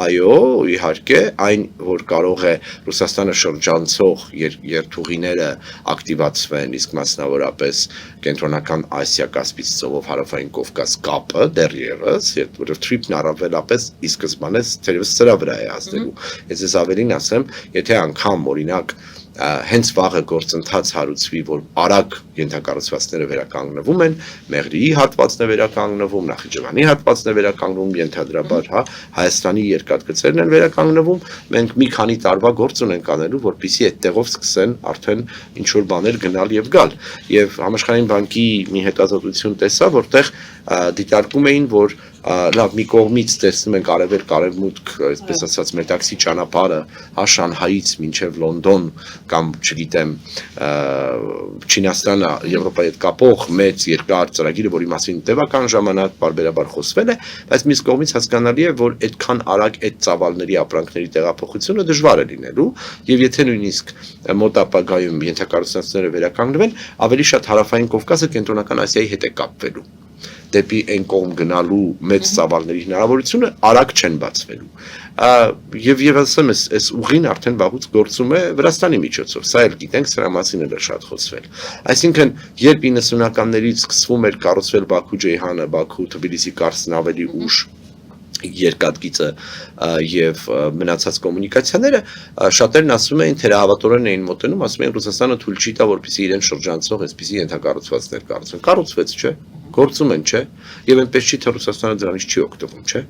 այո, իհարկե, այն, որ կարող է Ռուսաստանը շրջանցող երթուղիները ակտիվացվեն, իսկ մասնավորապես կենտրոնական Ասիա Կասպից ծովով հարավային Կովկաս կապը դեռևս, որովհետև TRIP-ն առավելապես ի սկզբանե թերևս սրա վրա է ազդելու։ Ես ես ավելին ասեմ, եթե անգամ օրինակ հենց վաղը գործընթաց հարուցվի, որ արագ ենթակառուցվածքները վերականգնվում են, Մեղրիի հատվածն է վերականգնվում, Նախիջևանի հատվածն է վերականգնվում, ենթադրաբար, Հայաստանի երկաթգծերն են վերականգնվում, մենք մի քանի տարվա գործ ունենք անելու, որպեսզի այդտեղով սկսեն արդեն ինչ որ բաներ գնալ եւ գալ։ Եվ Համաշխարհային բանկի մի հետազոտություն տեսա, որտեղ դիտարկում էին, որ լավ մի կողմից տեսնում ենք արևելք-արևմուտք, այսպես ասած, մետաքսի ճանապարհը Շանհայից մինչև Լոնդոն կամ, չգիտեմ, Չինաստանը Եվրոպայի հետ կապող մեծ երկար ծրագիրը, որի մասին տևական ժամանակ բարբերաբար խոսվել է, բայց մյուս կողմից հասկանալի է, որ այդքան արագ այդ ծավալների ապրանքների տեղափոխությունը դժվար է լինելու, եւ եթե նույնիսկ մոտ ապագայում ենթակառուցվածքները վերականգնվեն, ավելի շատ հարավային Կովկասը կենտրոնական Ասիայի հետ է կապվելու։ Դեպի այն կողմ գնալու մեծ ծավալների հնարավորությունը արագ չեն բացվելու։ Եվ ասեմ, այս ուղին արդեն վաղուց գործում է Վրաստանի միջոցով, սա էլ գիտենք, սրա մասին էլ է շատ խոսվել։ Այսինքն, երբ 90-ականներից սկսվում էր կառուցվել Բաքու-Ջեյհանը, Բաքու-Թբիլիսի-Կարսն ավելի ուշ երկաթգիծը եւ մնացած կոմունիկացիաները, շատերն ասում էին, թերահավատորեն էին մոտենում, ասում էին Ռուսաստանը թույլ չի տա, որպեսզի իրեն շրջանցող այսպիսի ենթակառուցվածքներ կառուցեն։ Կառուցվեց, չէ՞, գործում են, չէ՞, եւ այնպես չի, թե Ռուսաստանը դրանից չի օգտվում, չէ՞։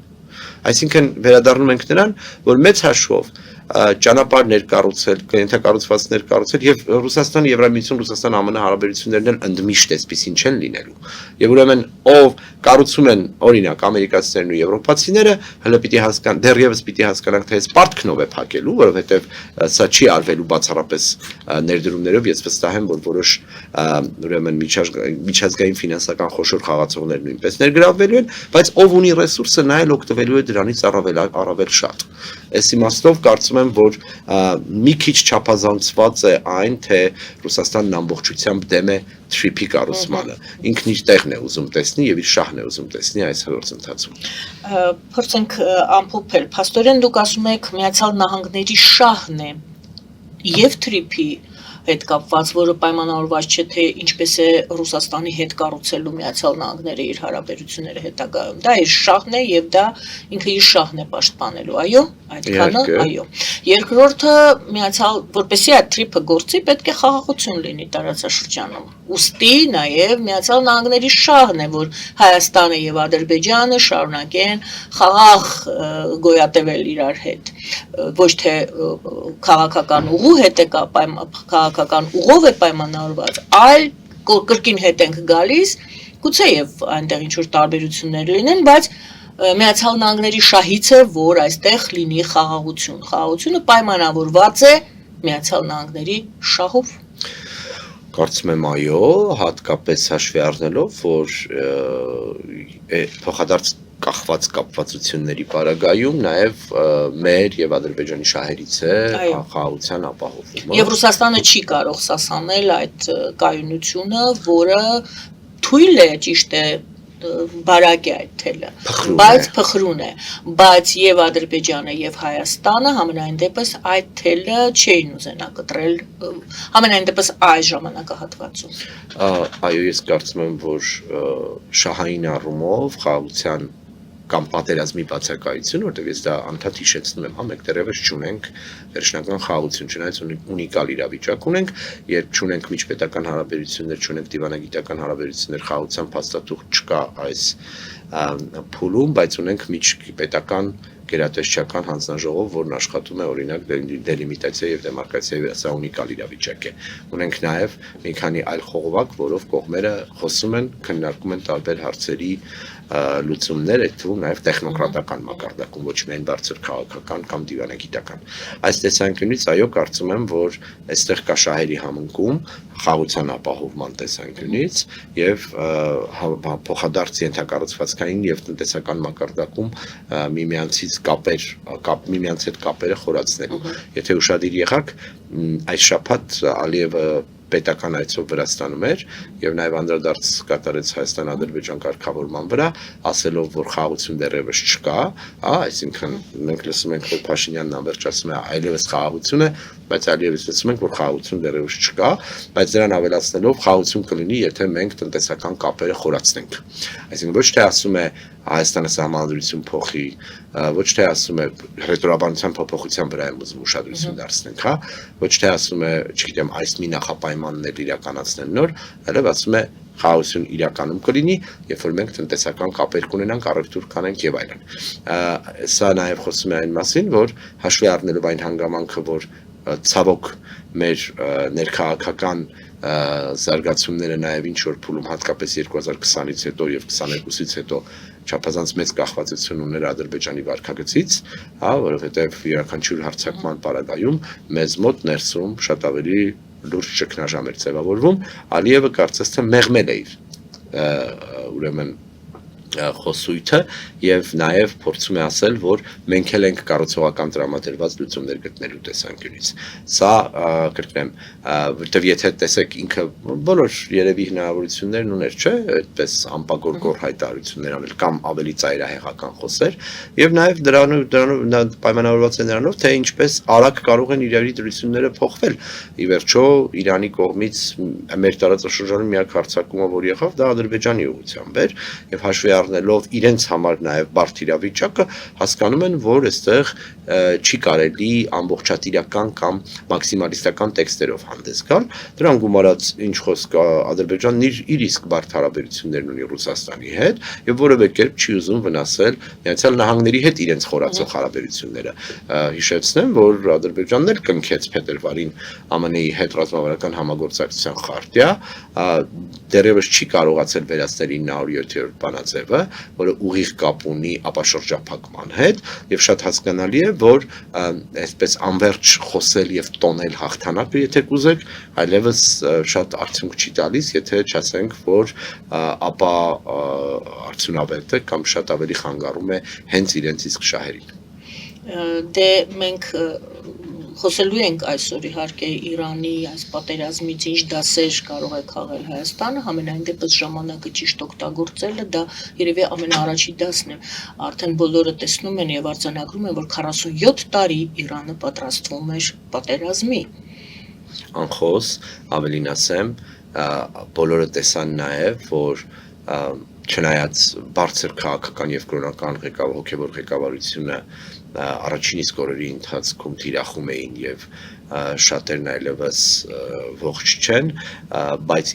Այսինքն վերադառնում ենք նրան, որ մեծ հաշվով ճանապարհներ կառուցել, ենթակառուցվածքներ կառուցել եւ Ռուսաստան, Եվրամիություն, Ռուսաստան ԱՄՆ հարաբերություններն էլ ընդմիշտ այսպեսին չեն լինելու։ Եվ ուրեմն ով կառուցում են օրինակ ամերիկացիներն ու եվրոպացիները, հələ պիտի հասկանան, դեռևս պիտի հասկանանք, թե այս պարտքնով է փակելու, որովհետեւ սա չի արվելու բացառապես ներդրումներով, ես վստահ եմ, որ որոշ ուրեմն միջազգային ֆինանսական խոշոր խաղացողներ նույնպես ներգրավվելու են, բայց ով ունի ռեսուրսը նա էլ օգտվելու է դրանից առավել շատ։ Այս իմաստով կարծում եմ, որ մի քիչ չափազանցված է այն, թե Ռուսաստանն ամբողջությամբ դեմ է TRIP-ի կառուցմանը։ Ինքն իր տեղն է ուզում տեսնի եւ իր շահն է ուզում տեսնի այս գործընթացում։ Փորձենք ամփոփել։ Փաստորեն դուք ասում եք Միացյալ Նահանգների շահն է եւ TRIP-ի հետ կապված, որը պայմանավորված չէ, թե ինչպես է Ռուսաստանի հետ կառուցելու Միացյալ Նահանգները իր հարաբերությունները հետագայում։ Դա իր շահն է եւ դա ինքը իր շահն է պաշտպանելու, այո, այդքանը, այո։ Երկրորդը որպեսզի այդ TRIP-ը գործի, պետք է խաղաղություն լինի տարածաշրջանում։ Ուստի նաեւ Միացյալ Նահանգների շահն է, որ Հայաստանը եւ Ադրբեջանը շարունակեն խաղաղ գոյատևել իրար հետ, ոչ թե քաղաքական ուղու հետ է քաղաքական ուղով է պայմանավորված, այլ կրկին հետ ենք գալիս, գուցե եւ այնտեղ ինչ որ տարբերություններ լինեն, բայց Միացյալ Նահանգների շահից է, որ այստեղ լինի խաղաղություն։ Խաղաղությունը պայմանավորված է Միացյալ Նահանգների շահով։ Կարծում եմ այո, հատկապես հաշվի առնելով, որ փոխադարձ կախված կապվածությունների պարագայում նաև մեր եւ Ադրբեջանի շահերից է խաղաղության ապահովումը։ Եվ Ռուսաստանը չի կարող սասանել այդ կայունությունը, որը թույլ է, ճիշտ է, բարակ է այդ թելը, բայց փխրուն է, բայց եւ Ադրբեջանը եւ Հայաստանը համենայն դեպս այդ թելը չէին ուզենա կտրել, համենայն դեպս այս ժամանակահատվածում։ Այո, ես կարծում եմ, որ շահային առումով խաղաղության կամ պատերազմի բացակայություն, որտեղ ես դա անդադ հիշեցնում եմ, մենք դեռևս չունենք վերջնական խաղաղություն, չնայած ունիկալ իրավիճակ ունենք, երբ չունենք միջպետական հարաբերություններ, չունենք դիվանագիտական հարաբերություններ, խաղաղության փաստաթուղթ չկա այս փուլում, բայց ունենք միջպետական գերատեսչական հանձնաժողով, որն աշխատում է օրինակ դելիմիտացիա եւ դեմարկացիայի վրա, սա ունիկալ իրավիճակ է։ Ունենք նաեւ մի քանի այլ խողովակ, որով կողմերը խոսում են, քննարկում են տարբեր հարցերի լուծումներ, այդ թվում նաև տեխնոկրատական մակարդակում, ոչ միայն բարձր քաղաքական կամ դիվանագիտական։ Այս տեսանկյունից այո, կարծում եմ, որ այստեղ կա շահերի համընկում խաղաղության ապահովման տեսանկյունից եւ փոխադարձ ենթակառուցվածքային եւ տնտեսական մակարդակում միմյանց հետ կապերը խորացնելու։ Եթե ուշադիր եղաք, այս շաբաթ Ալիևը պետական այցով Վրաստանում էր եւ նաեւ անդրադարձ կատարեց Հայաստան-Ադրբեջան կարգավորման վրա, ասելով, որ խաղաղություն դեռևս չկա, այսինքն մենք լսում ենք, որ Փաշինյանն անverջ ասում է այլևս խաղաղություն է, բայց այլևս լսում ենք, որ խաղաղություն դեռևս չկա, բայց դրան ավելացնելով խաղաղություն կլինի, եթե մենք տնտեսական կապերը խորացնենք։ Այսինքն ոչ թե ասում է Հայաստանը սահմանադրություն փոխի, ոչ թե ասում է ռետորաբանության փոփոխության վրա եմ ուզում ուշադրություն դարձնենք, ոչ թե ասում է, չգիտեմ, այս մի նախապայմաններ իրականացնել նոր, այլև ասում է խաղաղություն իրականում կլինի, երբ որ մենք տնտեսական կապեր կունենանք, առևտուր կանենք եւ այլն։ Սա նաեւ խոսում է այն մասին, որ հաշվի առնելով այն հանգամանքը, որ ցավոք մեր ներքաղաքական զարգացումները նաև ինչ որ փուլում հատկապես 2020-ից հետո եւ 22-ից հետո չափազանց մեծ կախվածություն ուներ Ադրբեջանի վարքագծից, որովհետեւ յուրաքանչյուր հարձակման պարագայում մեզ մոտ ներսում շատ ավելի լուրջ ճգնաժամ էր ձևավորվում, Ալիևը կարծես թե մեղմել է իր ուրեմն խոսույթը եւ նաեւ փորձում է ասել, որ մենք էլ ենք կառուցողական տրամադրված լուծումներ գտնելու տեսանկյունից։ Սա կրկնեմ, որտեւ եթե տեսեք ինքը բոլոր երևի հնարավորություններն ուներ, չէ, այդպես ամպագորգոր հայտարարություններ անել կամ ավելի ծայրահեղական խոսեր եւ նաեւ դրանով պայմանավորված է նրանով, թե ինչպես արագ կարող են իրավի դրությունները փոխվել։ Ի վերջո Իրանի կողմից մեր տարածաշրջանում միակ հարձակումը, որ եղավ, դա Ադրբեջանի ուղղությամբ էր եւ հաշվի առնելով իրենց համար նաև բարդ իրավիճակը, հասկանում են, որ այստեղ չի կարելի ամբողջատիրական կամ մաքսիմալիստական տեքստերով հանդես գալ։ Դրան գումարած ինչ խոսք Ադրբեջանն իր իսկ բարդ հարաբերություններն ունի Ռուսաստանի հետ եւ որևէ կերպ չի ուզում վնասել Միացյալ Նահանգների հետ իրենց խորացող հարաբերությունները։ Հիշեցնեմ, որ Ադրբեջանն էլ կնքեց փետրվարին ԱՄՆ-ի հետ ռազմավարական համագործակցության խարտիա, դեռևս չի կարողացել վերացնել 907-րդ բանաձևը, որը ուղիղ կապ ունի ապաշրջափակման հետ եւ շատ հասկանալի է, որ այսպես անverջ խոսել եւ տոնել հաղթանակը, եթե կուզեք, այլևս շատ արդյունք չի տալիս, եթե չասենք, որ ապա արդյունավետ է կամ շատ ավելի խանգարում է հենց իրենց իսկ շահերին։ Դե մենք խոսելու ենք այսօր իհարկե Իրանի այս պատերազմից ինչ դասեր կարող է քաղել Հայաստանը, համենայն դեպս ժամանակը ճիշտ օգտագործելը դա երևի ամենաառաջի դասն է։ Արդեն բոլորը տեսնում են եւ արձանագրում են, որ 47 տարի Իրանը պատրաստվում էր պատերազմի։ Անխոս, ավելին ասեմ, բոլորը տեսան նաեւ, որ չնայած բարձր քաղաքական եւ կրոնական հոգեվոր ղեկավարությունը առաջին իսկ օրերի ընթացքում թիրախում էին եւ շատերն այլևս ողջ չեն, բայց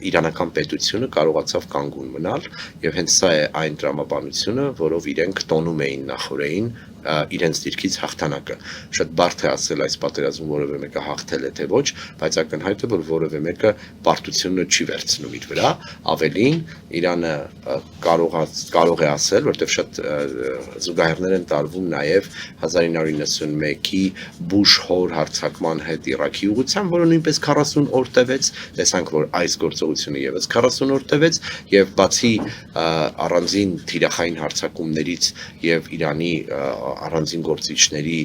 իրանական պետությունը կարողացավ կանգուն մնալ եւ հենց սա է այն տրամաբանությունը, որով իրենք տոնում էին նախորդին իրենց դիրքից հաղթանակը։ Շատ բարդ է ասել այս պատերազմում որևէ մեկը հաղթել է թե ոչ, բայց ակնհայտ է, որ որևէ մեկը պարտությունը չի վերցնում իր վրա, ավելին Իրանը կարող է ասել, որտեղ շատ զուգահեռներ են տարվում նաև 1991-ի Բուշ-հոր հարձակման հետ Իրաքի ուղղությամբ, որը նույնպես 40 օր տևեց, տեսանք, որ այս գործողությունը եւս 40 օր տևեց եւ բացի առանձին թիրախային հարձակումներից եւ Իրանի առանձին գործիչների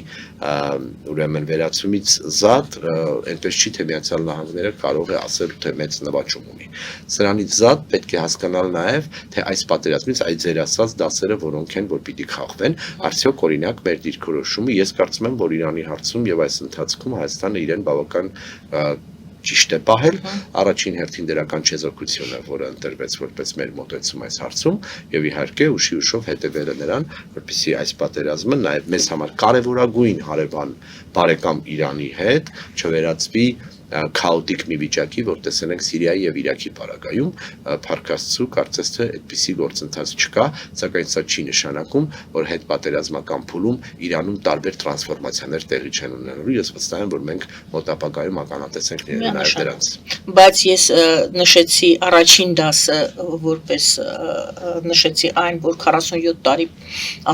ուրեմն վերացումից զատ այնպես չի թե Միացյալ Նահանգները կարող է ասել թե մեծ նվաճում ունի։ Սրանից զատ պետք է հասկանալ նաև թե այս պատերազմից այդ ձեր ասած դասերը որոնք են որ պիտի խախվեն, արդյոք օրինակ մեր դիրքորոշումը ես կարծում եմ որ Իրանի հարցում եւ այս ընթացքում Հայաստանը իրեն բավական ճիշտ է պահել առաջին հերթին դրական չեզոքությունը, որը ընտրվեց որպես մեր մոտեցում այս հարցում եւ իհարկե ուշի ուշով հետեւելը նրան, որպեսզի այս պատերազմը նաեւ մեզ համար կարեւորագույն հարևան բարեկամ Իրանի հետ չվերածվի քաոտիկ մի վիճակի, որ տեսել ենք Սիրիայի եւ Իրաքի պարագայում, Փարքաստու կարծես թե այդպիսի գործընթաց չկա, սակայն սա չի նշանակում, որ հետ պատերազմական փուլում Իրանում տարբեր տրանսֆորմացիաներ տեղի չեն ունենալու, ես վստահ եմ, որ մենք մոտ ապագայում ականատեսենք նաեւ դրանց։ Բայց ես նշեցի առաջին դասը, որպես նշեցի այն, որ 47 տարի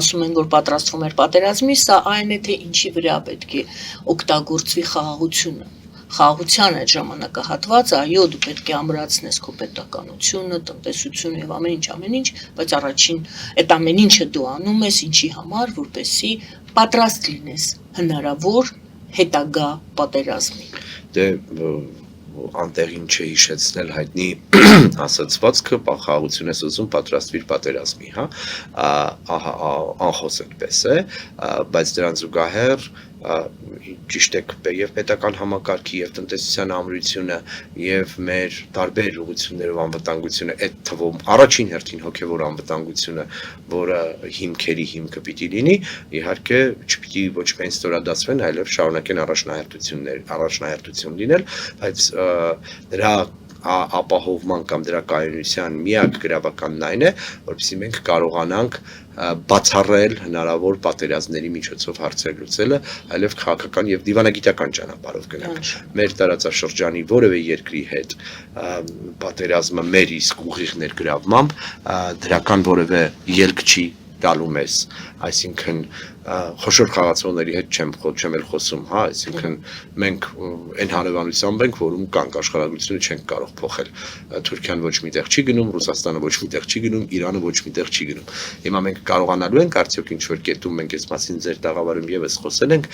ասում են, որ պատրաստվում էր պատերազմի, սա այն է, թե ինչի վրա պետք է օգտագործվի խաղաղությունը։ Խաղաղության այդ ժամանակահատվածը, այո, դու պետք է ամրացնես քո պետականությունը, տնտեսությունը եւ ամեն ինչ, բայց առաջին այդ ամեն ինչը դու անում ես ինչի համար, որպեսզի պատրաստ լինես հնարավոր հետագա պատերազմի։ Դե անտեղին չէ հիշեցնել հայտնի ասացվածքը խաղաղություն ես ուզում պատրաստվիր պատերազմի, հա, անխոս այդպես է, բայց դրան զուգահեռ ճիշտ է եւ պետական համակարգի եւ տնտեսության ամրությունը եւ մեր տարբեր ուղղություններով անվտանգությունը այդ թվում առաջին հերթին հոգեվոր անվտանգությունը, որը հիմքերի հիմքը պիտի լինի, իհարկե չպիտի ոչ միայն ստորադասվեն, այլև շարունակեն առաջնահերթություն լինել, բայց դրա ապահովման կամ դրա կայունության միակ գրավականն այն է, որպեսզի մենք կարողանանք բացառել հնարավոր պատերազմների միջոցով հարցեր լուծելը, այլև քաղաքական եւ դիվանագիտական ճանապարհով գնանք։ Մեր տարածաշրջանի որևէ երկրի հետ պատերազմը մեր իսկ ուղիղ ներգրավմամբ դրական որևէ ելք չի տալու մեզ, այսինքն խոշոր խաղացողների հետ չեմ էլ խոսում, հա, այսինքն մենք այն հարևանությամբ ենք, որում կանք աշխարհագրությունը չենք կարող փոխել։ Թուրքիան ոչ միտեղ չի գնում, Ռուսաստանը ոչ միտեղ չի գնում, Իրանը ոչ միտեղ չի գնում։ Հիմա մենք կարողանալու ենք արդյոք ինչ որ կետում մենք այս մասին ձեր տաղավարում եւս խոսել ենք,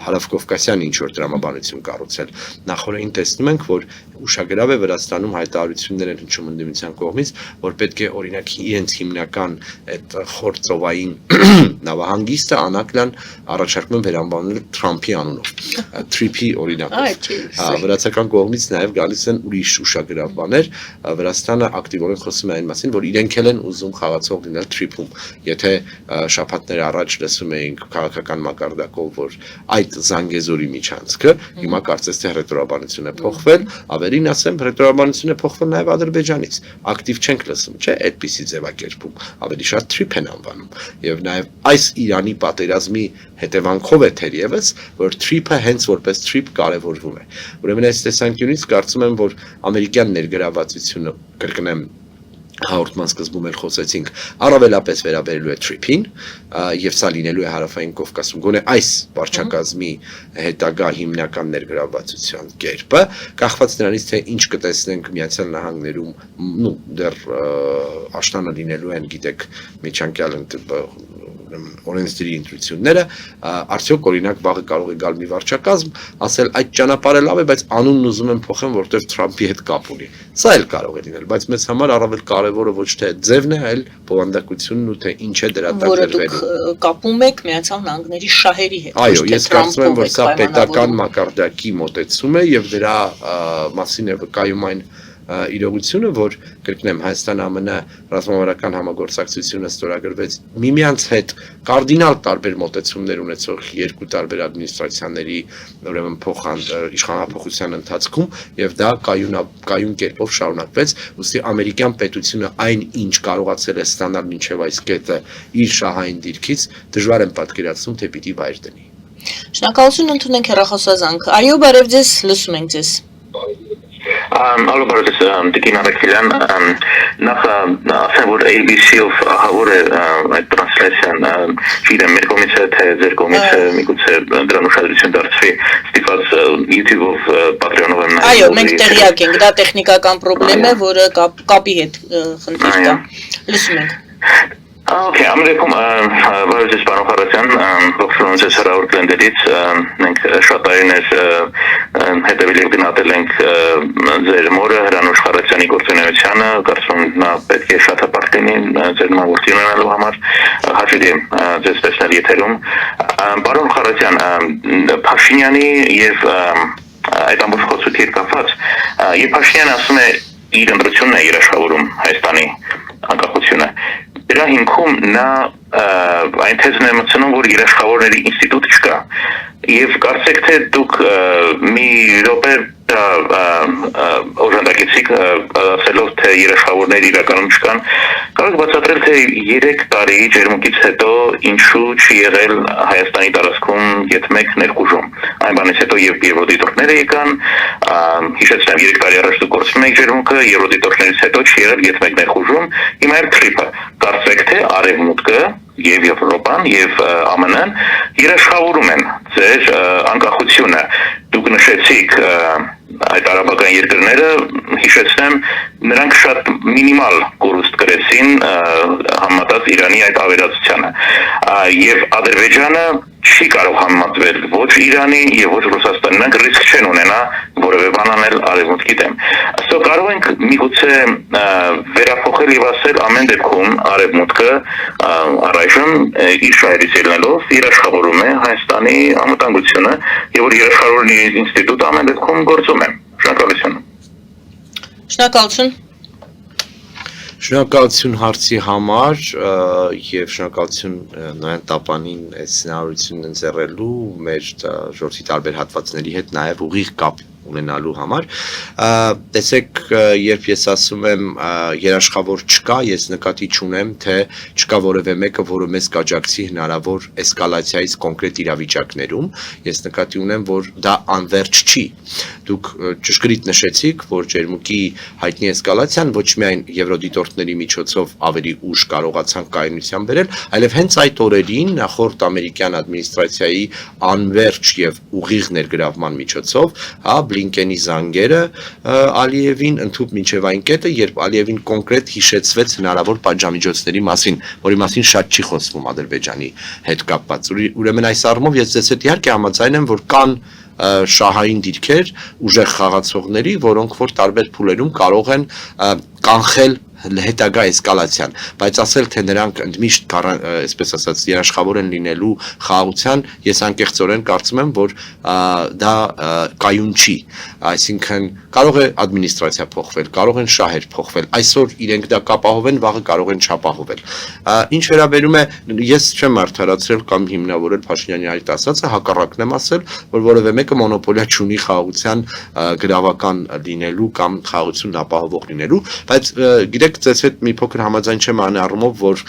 Հարավկովկասյան ինչ որ դրամաբանություն կառուցել։ Նախորդին տեսնում ենք, որ ուշագրավ է Վրաստանում հայտարարություններ են հնչում ընդդիմության կողմից, որ պետք է օրինակ իրենց հիմնական այդ խոր ծովային նավահանգիստը Անակլան առաջարկում են վերանվանել Թրամփի անունով, Թրիփի օրինակով։ Վրացական կողմից նաև գալիս են ուրիշ ուշագրավ բաներ, Վրաստանը ակտիվորեն խոսում է այն մասին, որ իրենք էլ են ուզում խաղացող լինել Թրիփում։ Եթե շաբաթներ առաջ լսում էինք քաղաքական մակարդակով, որ այդ Զանգեզուրի միջանցքը հիմա կարծես թե ռետորաբանություն է փոխվել, ավելին ասեմ, ռետորաբանություն է փոխվել նաև Ադրբեջանից։ Ակտիվ չենք լսում, չէ՞, այդպիսի ձևակերպում, ավելի շատ Թրիփ են անվանում։ Եվ նաև այս Իրանի պատերազմի հետևանքով է թերևս, որ Թրիփը հենց որպես Թրիփ կարևորվում է։ Ուրեմն այս տեսանկյունից կարծում եմ, որ ամերիկյան ներգրավվածությունը կրկնեմ հաղորդման սկզբում էլ խոսեցինք, առավելապես վերաբերելու է Թրիփին, եւ սա լինելու է Հարավային Կովկասում, գոնե այս վարչակազմի հետագա հիմնական ներգրավվածության կերպը, կախված նրանից, թե ինչ կտեսնենք Միացյալ Նահանգներում, դեռ աշնանը լինելու են, գիտեք, միջանկյալ օրենսդրի ընտրությունները, արդյոք օրինակ վաղը կարող է գալ մի վարչակազմ, ասել այդ ճանապարհը լավ է, բայց անունն ուզում եմ փոխեմ, որտեղ Թրամփի հետ կապ ունի։ Սա էլ կարող է լինել, բայց մեզ համար առավել կարևորը ոչ թե ձևն է, այլ բովանդակությունն ու թե ինչ է դրա տակ դրվելու։ Որը դուք կապում եք Միացյալ Նահանգների շահերի հետ։ Այո, ես կարծում եմ, որ սա պետական մակարդակի մոտեցում է եւ դրա մասին է վկայում այն իրողությունը, որ կրկնեմ Հայաստան-ԱՄՆ ռազմավարական համագործակցությունը ստորագրվեց միմյանց հետ կարդինալ տարբեր մոտեցումներ ունեցող երկու տարբեր ադմինիստրացիաների ուրեմն իշխանապողության ընթացքում եւ դա կայուն կերպով շարունակվեց, ուստի ամերիկյան պետությունը այն ինչ կարողացել է ստանալ մինչեւ այս կետը իր շահային դիրքից դժվար եմ պատկերացնում, թե պիտի վայր դնի։ Շնորհակալություն, ընդունենք հեռախոսազանգ։ Այո, բարև ձեզ, լսում ենք ձեզ։ Ալո բարոյս Տիկին Արաքելյան, նախ ասեմ, որ ABC-ով հավոր է այդ տրանսլյացիան, չգիտեմ, մեր կողմից է, թե ձեր կողմից է, միգուցե դրան ուշադրություն դարձվի, ստիպված YouTube-ով, Patreon-ով եմ նայում։ Այո, մենք տեղյակ ենք, դա տեխնիկական պրոբլեմ է, որը կապի հետ խնդիր կա։ Լսում ենք։ Okay, ամրիքում բարոյս պարոն Խարատյան, ողջունում ես հրավեր Գլենդելից, մենք շատ այներ հետևել եւ գնահատել ենք ձեր մորը Հրանուշ Խարատյանի գործունեությանը, կարծում եմ նա պետք է շատ հպարտ լինի ձեր նամակի ունենալու համար, հաշվի ձեզ տեսնել եթերում։ Պարոն Խարատյան, Փաշինյանի եւ այդ ամբողջ խոսքի հետ կապված, երբ Փաշինյանը ասում է իր ընտրությունն է երաշխավորում Հայաստանի անկախությունը, դրա հիմքում նա այն թեզն է մտցնում, որ երաշխավորների ինստիտուտ չկա, եւ կարծեք թե դուք մի րոպե օժանդակեցիք ասելով թե երաշխավորներ իրականում չկան, կարող եք բացատրել թե 3 տարի ջերմուկից հետո ինչու չի եղել Հայաստանի տարածքում յետ-1 ներխուժում, այն բանից հետո եւ եվրոդիտորդները եկան, հիշեցնեմ 3 տարի առաջ դուք գործում եք ջերմուկը, եվրոդիտորդներից հետո չի եղել յետ-1 ներխուժում, հիմա էլ թրիփը, կարծեք թե արևմուտքը եւ Եվրոպան եւ ԱՄՆ-ն երաշխավորում են ձեր անկախությունը, դուք նշեցիք այդ արաբական երկրները, հիշեցնեմ, նրանք շատ մինիմալ կորուստ կրեցին համեմատած Իրանի այդ ավերածությանը, եւ Ադրբեջանը չի կարող համեմատվել ոչ Իրանի եւ ոչ Ռուսաստանի, նրանք ռիսկ չեն ունենա որևէ բան անել արևմուտքի դեմ։ Աստո կարող ենք միգուցե վերափոխել եւ ասել ամեն դեպքում արևմուտքը առայժմ իր շահերից ելնելով երաշխավորում է Հայաստանի անվտանգությունը եւ որ երաշխավորների ինստիտուտը ամեն դեպքում գործում է։ Շնորհակալություն։ Շնորհակալություն։ Շնորհակալություն հարցի համար եւ շնորհակալություն Նոյան Տապանին այս հնարավորությունն ընձեռելու մեր ժողովրդի տարբեր հատվածների հետ նաեւ ուղիղ կապ ունենալու համար տեսեք երբ ես ասում եմ երաշխավոր չկա ես նկատի չունեմ թե չկա որևէ մեկը որը մեզ կաջակցի հնարավոր էսկալացիայից կոնկրետ իրավիճակներում ես նկատի ունեմ որ դա անվերջ չի դուք ճշգրիտ նշեցիք որ ջերմուկի հայտնի էսկալացիան ոչ միայն եվրոդիտորդների միջոցով ավելի ուշ կարողացան կայունության բերել այլև հենց այդ օրերին նախորդ ամերիկյան ադմինիստրացիայի անվերջ եւ ուղիղ ներգրավման միջոցով հա Բլինկենի զանգերը Ալիևին ընդհուպ մինչև այն կետը, երբ Ալիևին կոնկրետ հիշեցվեց հնարավոր պատժամիջոցների մասին, որի մասին շատ չի խոսվում Ադրբեջանի հետ կապված։ Ուրեմն այս առումով ես ձեզ հետ իհարկե համաձայն եմ, որ կան շահային դիրքեր, ուժեղ խաղացողների, որոնք որ տարբեր փուլերում կարող են կանխել հետագա էսկալացիան, բայց ասել թե նրանք ընդմիշտ այսպես ասած երաշխավոր են լինելու խաղաղության, ես անկեղծորեն կարծում եմ, որ դա կայուն չի, այսինքն կարող է ադմինիստրացիա փոխվել, կարող են շահեր փոխվել, այսօր իրենք դա կապահովեն, վաղը կարող են չապահովել։ Ինչ վերաբերում է, ես չեմ արդարացրել կամ հիմնավորել Փաշինյանի այդ ասածը, հակառակն եմ ասել, որ որևէ մեկը մոնոպոլիա չունի խաղաղության գրավական լինելու կամ խաղաղությունն ապահովող լինելու, բայց գիտեք ձեզ հետ մի փոքր համաձայն չեմ այն առումով, որ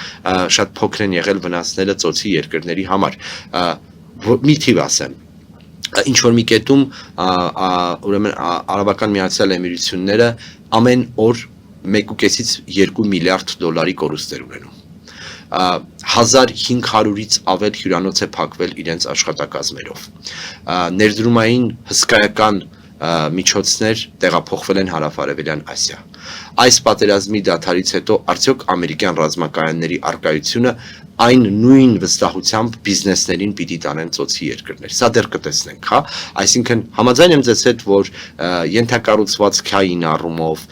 շատ փոքր են եղել վնասները ծոցի երկրների համար։ Մի թիվ ասեմ։ Ինչ որ մի կետում ուրեմն Արաբական Միացյալ Էմիրությունները ամեն օր 1.5-ից 2 միլիարդ դոլարի կորուստներ ունենում։ 1500-ից ավել հյուրանոց է փակվել իրենց աշխատակազմերով։ Ներդրումային հսկայական միջոցներ տեղափոխվել են հարավարևելյան Ասիա։ Այս պատերազմի դադարից հետո արդյոք ամերիկյան ռազմակայանների արկայությունը այն նույն վստահությամբ բիզնեսներին պիտի տանեն ծոցի երկրներ։ Սա դեռ կտեսնենք, հա, այսինքն համաձայն եմ ձեզ հետ, որ ենթակառուցվածքային առումով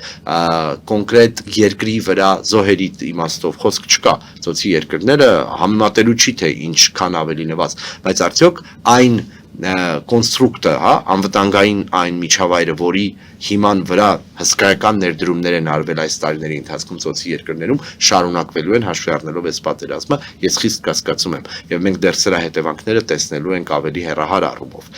կոնկրետ երկրի վրա զոհերի իմաստով խոսք չկա։ Ծոցի երկրները համեմատելու չի թե ինչքան ավելի նված, բայց արդյոք այն կոնստրուկտը, հա, անվտանգային այն միջավայրը, որի հիման վրա հսկայական ներդրումներ են արվել այս տարիների ընթացքում ծոցի երկրներում, շարունակվելու են հաշվի առնելով այս պատերազմը, ես խիստ կասկածում եմ, եւ մենք դեռ սրա հետևանքները տեսնելու ենք ավելի հեռահար առումով։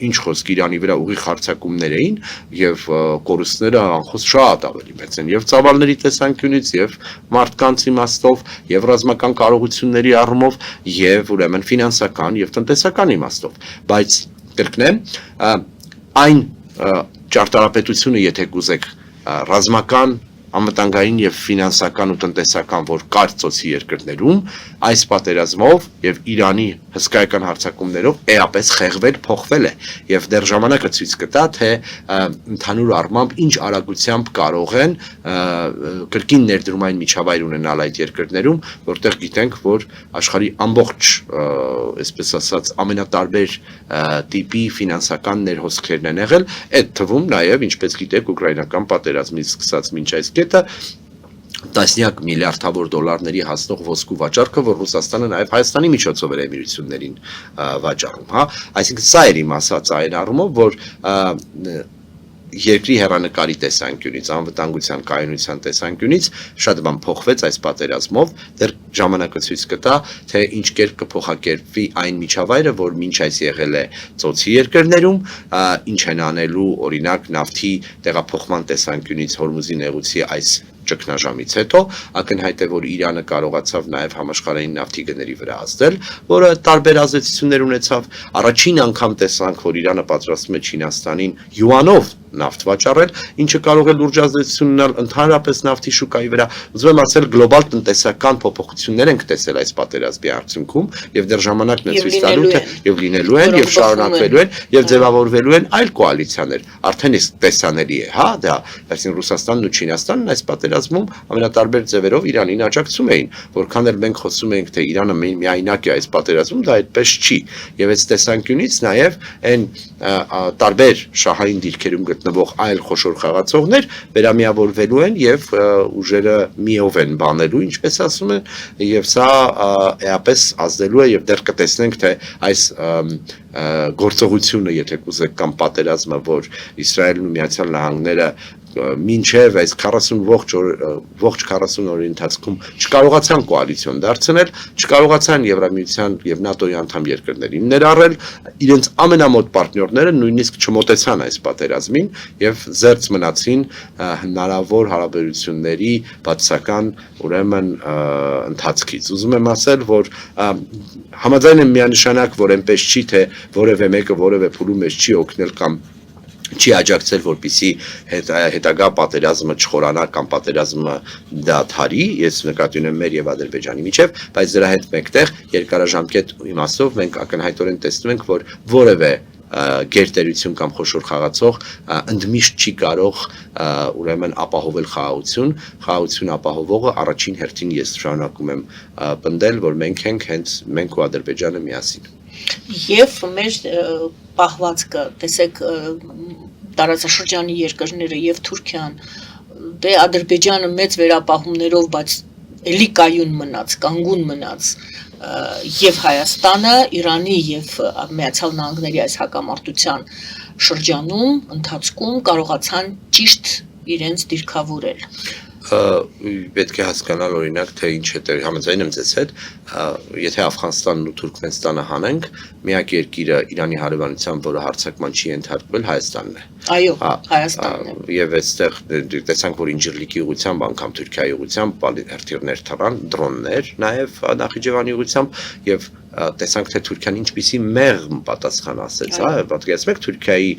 Ինչ խոսք Իրանի վրա ուղիղ հարձակումներ էին եւ կորուստները անխոս շատ ավելի մեծ են եւ ծավալների տեսանկյունից եւ մարդկանց իմաստով եւ ռազմական կարողությունների առումով եւ ուրեմն ֆինանսական եւ տնտեսական իմաստով, բայց կրկնեմ, այն ճարտարապետությունը, եթե կուզեք, ռազմական անվտանգային եւ ֆինանսական ու տնտեսական որ կար ծոցի երկրներում այս պատերազմով եւ Իրանի հսկայական հարձակումներով էապես խեղվել, փոխվել է եւ դեռ ժամանակը ցույց կտա թե ընդհանուր առմամբ ինչ արագությամբ կարող են կրկին ներդրումային միջավայր ունենալ այդ երկրներում, որտեղ գիտենք, որ աշխարհի ամբողջ, այսպես ասած, ամենատարբեր տիպի ֆինանսական ներհոսքերն են եղել, այդ թվում նաեւ, ինչպես գիտեք, ուկրաինական պատերազմից սկսած մինչ այս կետը տասնյակ միլիարդավոր դոլարների հասնող ոսկու վաճառքը, որ Ռուսաստանը նաև Հայաստանի միջոցով էր Էմիրություններին վաճառում, հա, այսինքն սա էր իմ ասած այն առումով, որ երկրի հեռանկարի տեսանկյունից, անվտանգության կայունության տեսանկյունից շատ բան փոխվեց այս պատերազմով, դեռ ժամանակը ցույց կտա, թե ինչ կերպ կփոխակերպվի այն միջավայրը, որ մինչ այս եղել է ծոցի երկրներում, ինչ են անելու, օրինակ, նավթի տեղափոխման տեսանկյունից Հորմուզի նեղուցի այս ճգնաժամից հետո ակնհայտ է, որ Իրանը կարողացավ նաև համաշխարհային նավթի գների վրա ազդել, որը տարբեր ազդեցություններ ունեցավ։ Առաջին անգամ տեսանք, որ Իրանը պատրաստվում է Չինաստանին յուանով նավթ վաճառել, ինչը կարող է լուրջ ազդեցություն ունենալ ընդհանրապես նավթի շուկայի վրա։ Ուզում եմ ասել, գլոբալ տնտեսական փոփոխություններ ենք տեսել այս պատերազմի արդյունքում, եւ դեռ ժամանակն է ցույց տալու, թե եւ լինելու են, եւ շարունակվելու են, եւ ձևավորվելու են այլ կոալիցիաներ։ Արդեն իսկ տեսանելի է, հա, դա, այսինքն Ռուսաստանն ու Չինաստանն այս պատերազմում ամենատարբեր ձևերով Իրանին աջակցում էին, որքան էլ մենք խոսում ենք, թե Իրանը միայնակ է այս պատերազմում, դա այդպես չի։ Եվ այս տեսանկյունից նաեւ այն տարբեր շահային դիրքերում գտնվող այլ խոշոր խաղացողներ վերամիավորվելու են եւ ուժերը միով են բանելու, ինչպես ասում են, եւ սա էապես ազդելու է եւ դեռ կտեսնենք, թե այս գործողությունը, եթե կուզեք, կամ պատերազմը, որ Իսրայելն ու Միացյալ Նահանգները մինչև այս 40 ողջ 40 օրի ընթացքում չկարողացան կոալիցիոն դարձնել, չկարողացան Եվրամիության եւ ՆԱՏՕ-ի անդամ երկրներին ներառել, իրենց ամենամոտ պարտներները նույնիսկ չմոտեցան այս պատերազմին եւ զերծ մնացին հնարավոր հարաբերությունների բացասական, ուրեմն, ընթացքից։ Ուզում եմ ասել, որ համաձայն եմ միանշանակ, որ այնպես չի, թե որևէ մեկը որևէ փուլում մեջ չի օգնել կամ չի աջակցել, որպեսզի հետագա պատերազմը չխորանա կամ պատերազմը դադարի, ես նկատի ունեմ մեր եւ Ադրբեջանի միջև, բայց դրա հետ մեկտեղ երկարաժամկետ իմաստով մենք ակնհայտորեն տեսնում ենք, որ որևէ գերտերություն կամ խոշոր խաղացող ընդմիշտ չի կարող ուրեմն ապահովել խաղաղություն ապահովողը առաջին հերթին ես շարունակում եմ պնդել, որ մենք ենք հենց մենք ու Ադրբեջանը միասին։ Եվ մեր պահվածքը, տեսեք, տարածաշրջանի երկրները եւ Թուրքիան, դե Ադրբեջանը մեծ վերապահումներով, բայց էլի կայուն մնաց, կանգուն մնաց, եւ Հայաստանը Իրանի եւ Միացյալ Նահանգների այս հակամարտության շրջանում ընթացքում կարողացան ճիշտ իրենց դիրքավորել։ Պետք է հասկանալ օրինակ, թե ինչ է համաձայն եմ ձեզ հետ, եթե Աֆղանստանն ու Թուրքմենստանը հանենք, միակ երկիրը Իրանի հարևանությամբ, որը հարձակման չի ենթարկվել, Հայաստանն է։ Այո, Հայաստանն է։ Եվ այստեղ տեսանք, որ Ինջիրլիկի ուղությամբ, անգամ Թուրքիայի ուղությամբ հերթիրներ թռան, դրոններ, նաև Նախիջևանի ուղությամբ եւ տեսանք, թե Թուրքիան ինչպիսի մեղմ պատասխան ասեց, հա, պատկերացրեք Թուրքիայի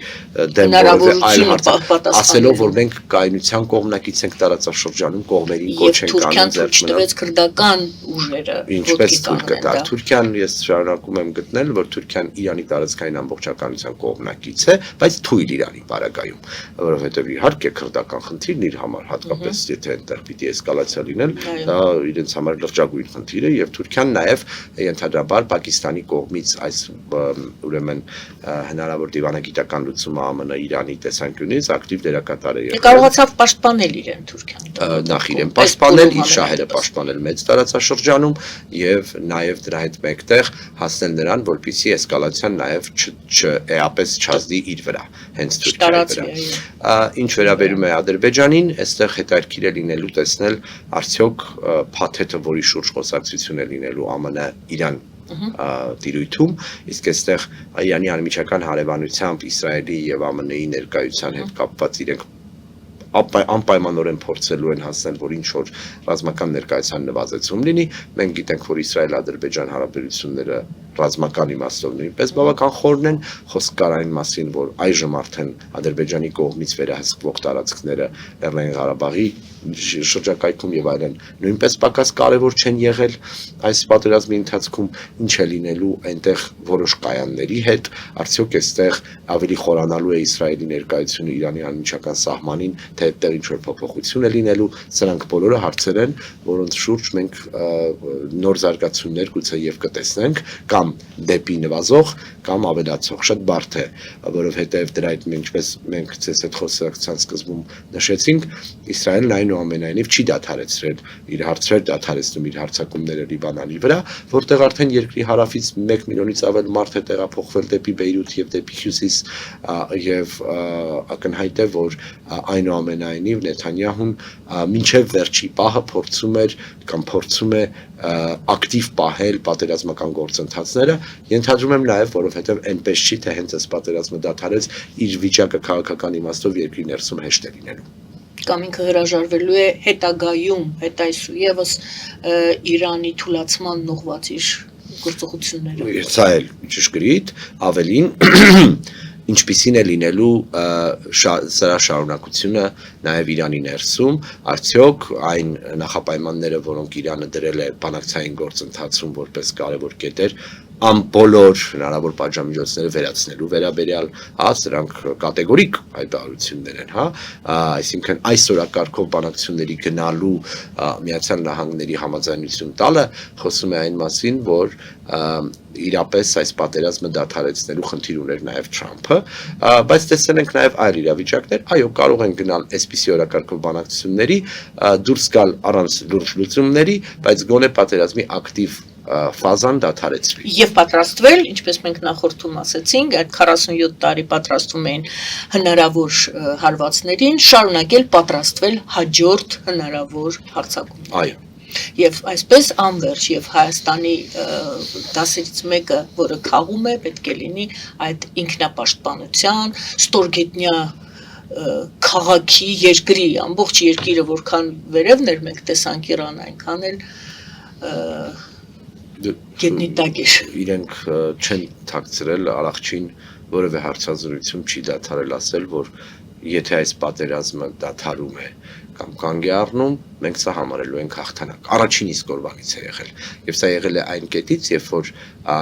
դեմ որևէ այլ հարցը, ասելով, որ մենք կայունության կողմնակից ենք տարածաշրջանում, կողմերին կոչ ենք անում ձեռք մնալ։ քրդական ուժերը ինչպես թույլ կտա։ Թուրքիան ես շարունակում եմ գտնել, որ Թուրքիան Իրանի տարածքային ամբողջականության կողմնակից է, բայց թույլ Իրանի բարակայում, որովհետև իհարկե քրդական խնդիրն իր համար, հատկապես եթե այնտեղ պիտի էսկալացիա լինել, դա իրենց համար լրջագույն խնդիր է եւ Թուրքիան նաեւ ենթադրաբար Պակիստանի կողմից այս ուրեմն հնարավոր դիվանագիտական լուծումը ԱՄՆ Իրանի տեսանկյունից ակտիվ դերակատար է։ Կարողացավ պաշտպանել իրեն Թուրքիան։ Նախ իրեն պաշտպանել, իր շահերը պաշտպանել մեծ տարածաշրջանում եւ նաեւ դրա հետ մեկտեղ հասնել նրան, որպեսզի էսկալացիան նաեւ էապես չազդի իր վրա, հենց Թուրքիայի վրա։ Ինչ վերաբերում է Ադրբեջանին, այստեղ հետաքրքիր է լինելու տեսնել արդյոք փաթեթը, որի շուրջ խոսակցություն է լինելու ԱՄՆ-Իրան տիրույթում, իսկ այստեղ Իրանի անմիջական հարևանությամբ Իսրայելի եւ ԱՄՆ-ի ներկայության հետ կապված իրենք անպայմանորեն փորձելու են հասնել, որ ինչ որ ռազմական ներկայության նվազեցում լինի։ Մենք գիտենք, որ Իսրայել-Ադրբեջան հարաբերությունները ռազմական իմաստով նույնպես բավական խորն են, խոսք կար այն մասին, որ այժմ արդեն Ադրբեջանի կողմից վերահսկվող տարածքները Լեռնային Ղարաբաղի շրջակայքում եւ այլն նույնպես պակաս կարևոր չեն եղել այս պատերազմի ընթացքում, ինչ է լինելու այնտեղ որոշ կայանների հետ, արդյոք այստեղ ավելի խորանալու է Իսրայելի ներկայությունը Իրանի անմիջական սահմանին, թե այդտեղ ինչ-որ փոփոխություն է լինելու, սրանք բոլորը հարցեր են, որոնց շուրջ մենք նոր զարգացումներ գուցե եւ կտեսնենք, կամ դեպի նվազող, կամ ավելացող, շատ բարդ է, որովհետեւ դրա այդ ինչպես մենք ցես այդ խոսակցության սկզբում նշեցինք, Իսրայելն այնուամենայնիվ չի դադարեցրել իր հարցեր դադարեցնում իր հարձակումները Լիբանանի վրա, որտեղ արդեն երկրի հարավից 1 միլիոնից ավել մարդ է տեղափոխվել դեպի Բեյրութ եւ դեպի Հյուսիս եւ ակնհայտ է, որ այնուամենայնիվ Նեթանյահուն մինչեւ վերջի պահը փորձում է ակտիվ պահել պատերազմական գործընթացները, ենթադրում եմ նաև, որովհետև այնպես չի, թե հենց այս պատերազմը դադարեց, իր վիճակը քաղաքական իմաստով երկրի ներսում հեշտ է լինելու։ Կամ ինքը հրաժարվելու է հետագայում, հետ այսուևս Իրանի թուլացման ուղղված իր գործողությունները։ Սա էլ ճշգրիտ, ավելին ինչպիսին է լինելու սրա շարունակությունը նաև Իրանի ներսում, արդյոք այն նախապայմանները, որոնք Իրանը դրել է բանակցային գործընթացում որպես կարևոր կետեր, բոլոր հնարավոր պատժամիջոցները վերացնելու վերաբերյալ, սրանք կատեգորիկ հայտարարություններ են, այսինքն այս օրակարգով բանակցությունների գնալու Միացյալ Նահանգների համաձայնություն տալը խոսում է այն մասին, որ իրապես այս պատերազմը դադարեցնելու խնդիր ուներ նաև Թրամփը, բայց տեսել ենք նաև այլ իրավիճակներ, այո, կարող են գնալ այսպիսի օրակարգով բանակցությունների, դուրս գալ առանց լուրջ լուծումների, բայց գոնե պատերազմի ակտիվ ֆազան դադարեցվի։ Եվ պատրաստվել, ինչպես մենք նախորդում ասեցինք, այդ 47 տարի պատրաստվում էին հնարավոր հարվածներին, շարունակել պատրաստվել հաջորդ հնարավոր հարձակումներին։ Այո։ Եվ այսպես անվերջ եւ Հայաստանի դասերից մեկը, որը քաղում է, պետք է լինի այդ ինքնապաշտպանության, ստորգետնյա քաղաքի երկրի, ամբողջ երկիրը որքան վերևն էր մենք տեսանք Իրան, այնքան էլ գետնի տակեր։ Իրենք չեն թաքցրել առողջին որևէ հարցազրույցում չի դադարել ասել, որ եթե այս պատերազմը դադարում է կամ կանգ է առնում, մենք սա համարելու ենք հաղթանակ։ Առաջին իսկ օրվանից է եղել։ Եվ սա եղել է այն կետից, երբ որ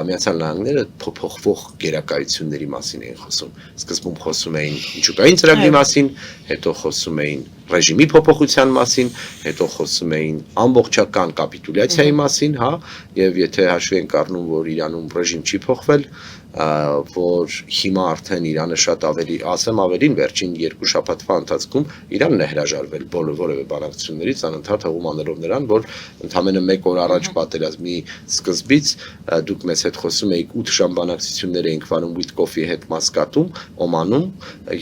Միացյալ Նահանգները փոփոխվող գերակայությունների մասին էին խոսում։ Սկզբում խոսում էին միջուկային ծրագրի մասին, հետո խոսում էին ռեժիմի փոփոխության մասին, հետո խոսում էին ամբողջական կապիտուլյացիայի մասին, եւ եթե հաշվի ենք առնում, որ Իրանում ռեժիմ չի փոխվել, որ հիմա արդեն Իրանը շատ ավելի, ասեմ ավելին, վերջին 2 շաբաթվա ընթացքում Իրանն է հրաժարվել որևէ բանակցություններից, անընդհատ հողում անելով նրան, որ ընդամենը 1 օր առաջ պատերազմի սկզբից դուք մեզ հետ խոսում էիք 8 ժամ բանակցություններ էինք վարում Վիտկոֆի հետ Մասկատում, Օմանում,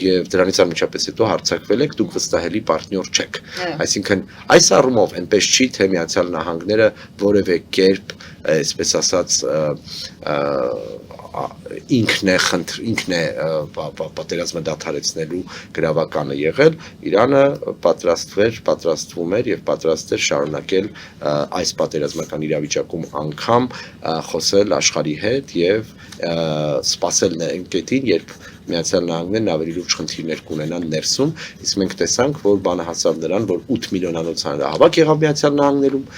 եւ դրանից անմիջապես հետո հարձակվել եք, դուք վստահելի պարտնյոր չեք։ Այսինքն այս առումով այնպես չի, թե Միացյալ Նահանգները որևէ կերպ, այսպես ասած, ինքն է պատերազմը դադարեցնելու գրավականը եղել, Իրանը պատրաստվում էր եւ պատրաստ էր շարունակել այս պատերազմական իրավիճակում անգամ խոսել աշխարհի հետ եւ սպասել այն կետին, երբ Միացյալ Նահանգներն ավելի լուրջ խնդիրներ կունենան ներսում, իսկ մենք տեսանք, որ բանը հասավ նրան, որ 8 միլիոնանոց հանրահավաք եղավ Միացյալ Նահանգներում,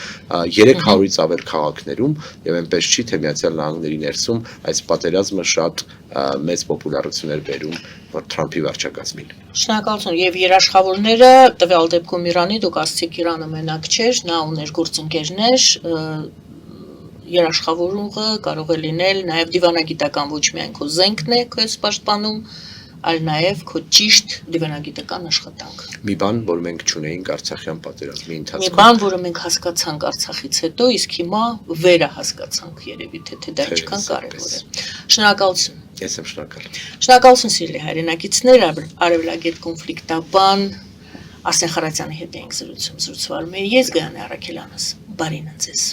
300-ից ավել քաղաքներում, եւ այնպես չի, թե Միացյալ Նահանգների ներսում այս պատերազմը շատ մեծ պոպուլարություն էր բերում Թրամփի վարչակազմին։ Շնորհակալություն եւ երաշխավորները տվյալ դեպքում Իրանի, դուք ասացիք Իրանը մենակ չէր, նա ուներ գործընկերներ, երաշխավորումը կարող է լինել նաև դիվանագիտական ոչ միայն քո զենքն է քեզ պաշտպանում, այլ նաև քո ճիշտ դիվանագիտական աշխատանքը։ Մի բան, որ մենք չունեինք Արցախյան պատերազմի ընթացքում։ Մի բան, որը մենք հասկացանք Արցախից հետո, իսկ հիմա վերը հասկացանք երևի թե դա ինչքան կարևոր է։ Շնորհակալություն։ Ես եմ շնորհակալ։ Շնորհակալություն սիրելի հայրենակիցներ, Արևելագետ կոնֆլիկտաբան Արսեն Խարատյանի հետ էինք զրուցում, զրուցվարում էի ես Գայանե Առաքելյանս։ Բարին ձեզ։